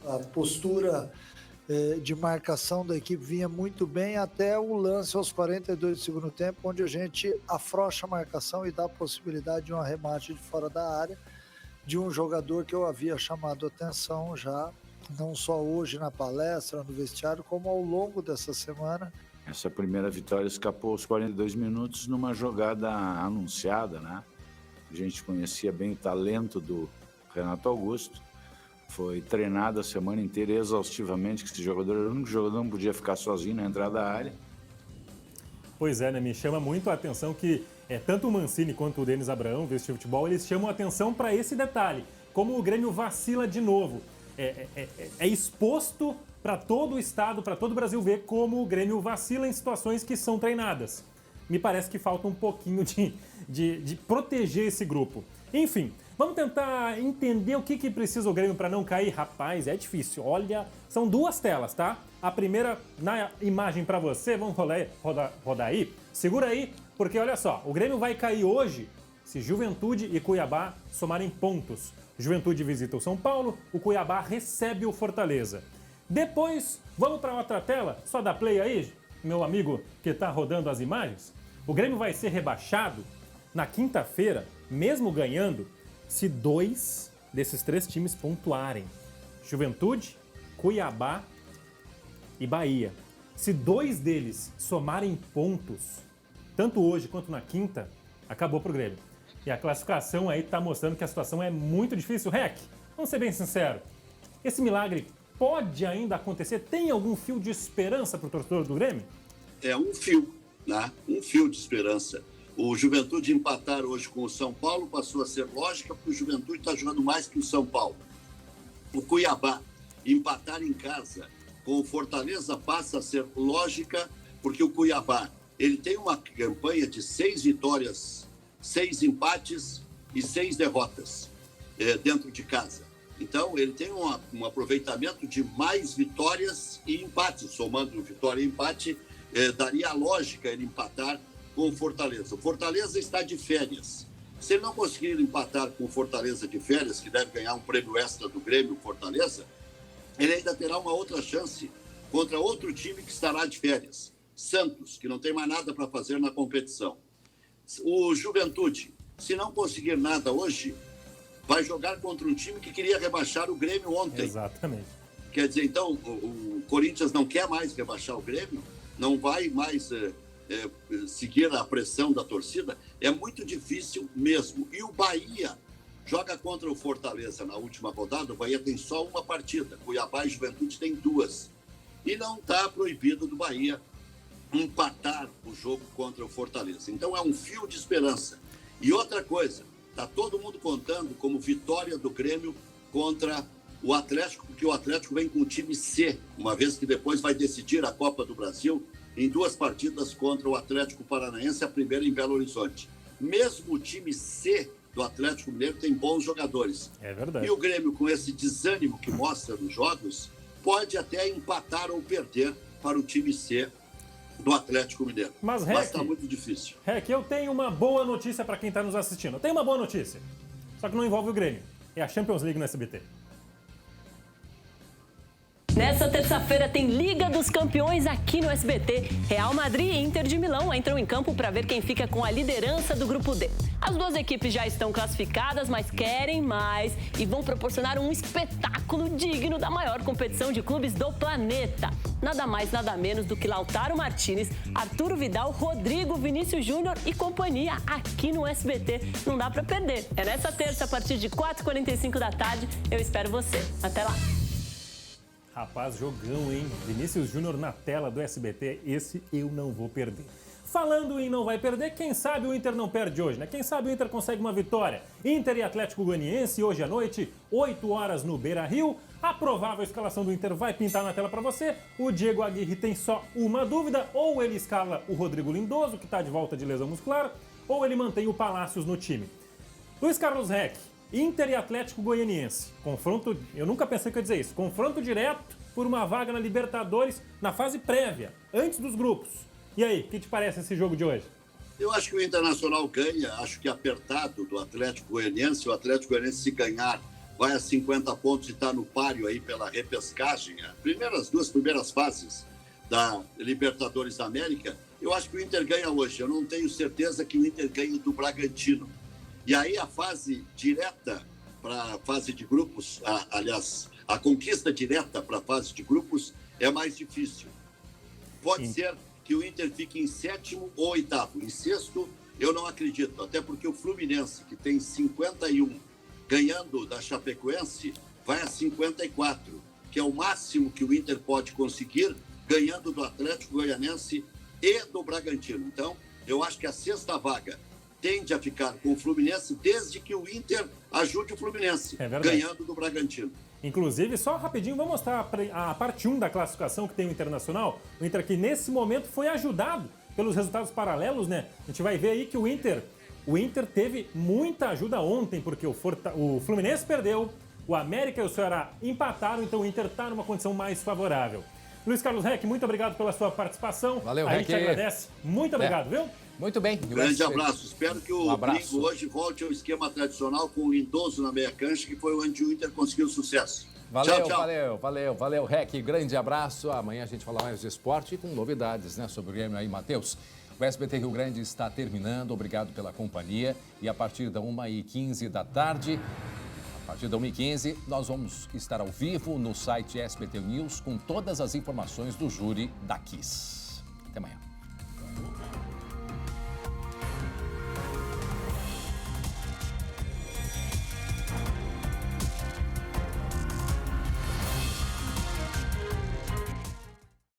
A postura de marcação da equipe vinha muito bem até o lance aos 42 do segundo tempo, onde a gente afrouxa a marcação e dá a possibilidade de um arremate de fora da área de um jogador que eu havia chamado a atenção já, não só hoje na palestra, no vestiário, como ao longo dessa semana. Essa primeira vitória escapou aos 42 minutos numa jogada anunciada, né? A gente conhecia bem o talento do Renato Augusto, foi treinado a semana inteira exaustivamente, que esse jogador era o único jogador que não podia ficar sozinho na entrada da área. Pois é, né? Me chama muito a atenção que tanto o Mancini quanto o Denis Abraão, Vestir Futebol, eles chamam a atenção para esse detalhe, como o Grêmio vacila de novo. É exposto para todo o estado, para todo o Brasil ver como o Grêmio vacila em situações que são treinadas. Me parece que falta um pouquinho de proteger esse grupo. Enfim, vamos tentar entender o que precisa o Grêmio para não cair. Rapaz, é difícil. Olha, são 2 telas, tá? A primeira na imagem para você, vamos rodar aí. Segura aí, porque olha só, o Grêmio vai cair hoje se Juventude e Cuiabá somarem pontos. Juventude visita o São Paulo, o Cuiabá recebe o Fortaleza. Depois, vamos para outra tela, só dá play aí, meu amigo que está rodando as imagens. O Grêmio vai ser rebaixado na quinta-feira, mesmo ganhando, se 2 desses 3 times pontuarem. Juventude, Cuiabá e Bahia. Se 2 deles somarem pontos, tanto hoje quanto na quinta, acabou pro Grêmio. E a classificação aí está mostrando que a situação é muito difícil. Rec, vamos ser bem sinceros, esse milagre pode ainda acontecer? Tem algum fio de esperança para o torcedor do Grêmio? É um fio, né? Um fio de esperança. O Juventude empatar hoje com o São Paulo passou a ser lógica, porque o Juventude está jogando mais que o São Paulo. O Cuiabá empatar em casa com o Fortaleza passa a ser lógica, porque o Cuiabá ele tem uma campanha de 6 vitórias, 6 empates e 6 derrotas dentro de casa. Então, ele tem um aproveitamento de mais vitórias e empates. Somando vitória e empate, daria a lógica ele empatar com o Fortaleza. O Fortaleza está de férias. Se ele não conseguir empatar com o Fortaleza de férias, que deve ganhar um prêmio extra do Grêmio Fortaleza, ele ainda terá uma outra chance contra outro time que estará de férias. Santos, que não tem mais nada para fazer na competição. O Juventude, se não conseguir nada hoje, vai jogar contra um time que queria rebaixar o Grêmio ontem. Exatamente. Quer dizer, então, o Corinthians não quer mais rebaixar o Grêmio, não vai mais seguir a pressão da torcida. É muito difícil mesmo. E o Bahia joga contra o Fortaleza na última rodada. O Bahia tem só uma partida. Cuiabá e Juventude tem 2. E não está proibido do Bahia empatar o jogo contra o Fortaleza. Então é um fio de esperança. E outra coisa, está todo mundo contando como vitória do Grêmio contra o Atlético, porque o Atlético vem com o time C, uma vez que depois vai decidir a Copa do Brasil em 2 partidas contra o Atlético Paranaense, a primeira em Belo Horizonte. Mesmo o time C do Atlético Mineiro tem bons jogadores. É verdade. E o Grêmio, com esse desânimo que mostra nos jogos, pode até empatar ou perder para o time C do Atlético Mineiro. Mas está muito difícil. Rec, eu tenho uma boa notícia para quem está nos assistindo. Eu tenho uma boa notícia, só que não envolve o Grêmio. É a Champions League no SBT. Nessa terça-feira tem Liga dos Campeões aqui no SBT. Real Madrid e Inter de Milão entram em campo para ver quem fica com a liderança do Grupo D. As 2 equipes já estão classificadas, mas querem mais e vão proporcionar um espetáculo digno da maior competição de clubes do planeta. Nada mais, nada menos do que Lautaro Martínez, Arturo Vidal, Rodrigo, Vinícius Júnior e companhia aqui no SBT. Não dá para perder. É nessa terça, a partir de 4h45 da tarde. Eu espero você. Até lá. Rapaz, jogão, hein? Vinícius Júnior na tela do SBT, esse eu não vou perder. Falando em não vai perder, quem sabe o Inter não perde hoje, né? Quem sabe o Inter consegue uma vitória. Inter e Atlético Goianiense, hoje à noite, 8 horas no Beira-Rio. A provável escalação do Inter vai pintar na tela para você. O Diego Aguirre tem só uma dúvida, ou ele escala o Rodrigo Lindoso, que está de volta de lesão muscular, ou ele mantém o Palácios no time. Luiz Carlos Reck, Inter e Atlético Goianiense. Confronto, eu nunca pensei que eu ia dizer isso, confronto direto por uma vaga na Libertadores na fase prévia, antes dos grupos. E aí, o que te parece esse jogo de hoje? Eu acho que o Internacional ganha, acho que apertado do Atlético Goianiense. O Atlético Goianiense, se ganhar, vai a 50 pontos e está no páreo aí pela repescagem. As 2 primeiras fases da Libertadores da América. Eu acho que o Inter ganha hoje. Eu não tenho certeza que o Inter ganhe do Bragantino. E aí a fase direta para a fase de grupos, a conquista direta para a fase de grupos é mais difícil. Pode ser que o Inter fique em 7º ou 8º. Em 6º, eu não acredito, até porque o Fluminense, que tem 51, ganhando da Chapecoense, vai a 54, que é o máximo que o Inter pode conseguir, ganhando do Atlético Goianiense e do Bragantino. Então, eu acho que a 6ª vaga tende a ficar com o Fluminense, desde que o Inter ajude o Fluminense, ganhando do Bragantino. Inclusive, só rapidinho, vou mostrar a parte 1 da classificação que tem o Internacional. O Inter que nesse momento foi ajudado pelos resultados paralelos, né? A gente vai ver aí que o Inter teve muita ajuda ontem, porque o Fluminense perdeu, o América e o Ceará empataram, então o Inter está numa condição mais favorável. Luiz Carlos Reck, muito obrigado pela sua participação. Valeu, Reck. A gente agradece. Muito obrigado, viu? Muito bem. Grande abraço. Espero que o Gringo hoje volte ao esquema tradicional com o Lindoso na meia cancha, que foi onde o Inter conseguiu sucesso. Valeu, tchau. valeu, Reck. Grande abraço. Amanhã a gente fala mais de esporte e com novidades, né, sobre o Grêmio aí, Matheus. O SBT Rio Grande está terminando. Obrigado pela companhia. E a partir da 1h15 da tarde, a partir da 1h15, nós vamos estar ao vivo no site SBT News com todas as informações do júri da Kiss. Até amanhã.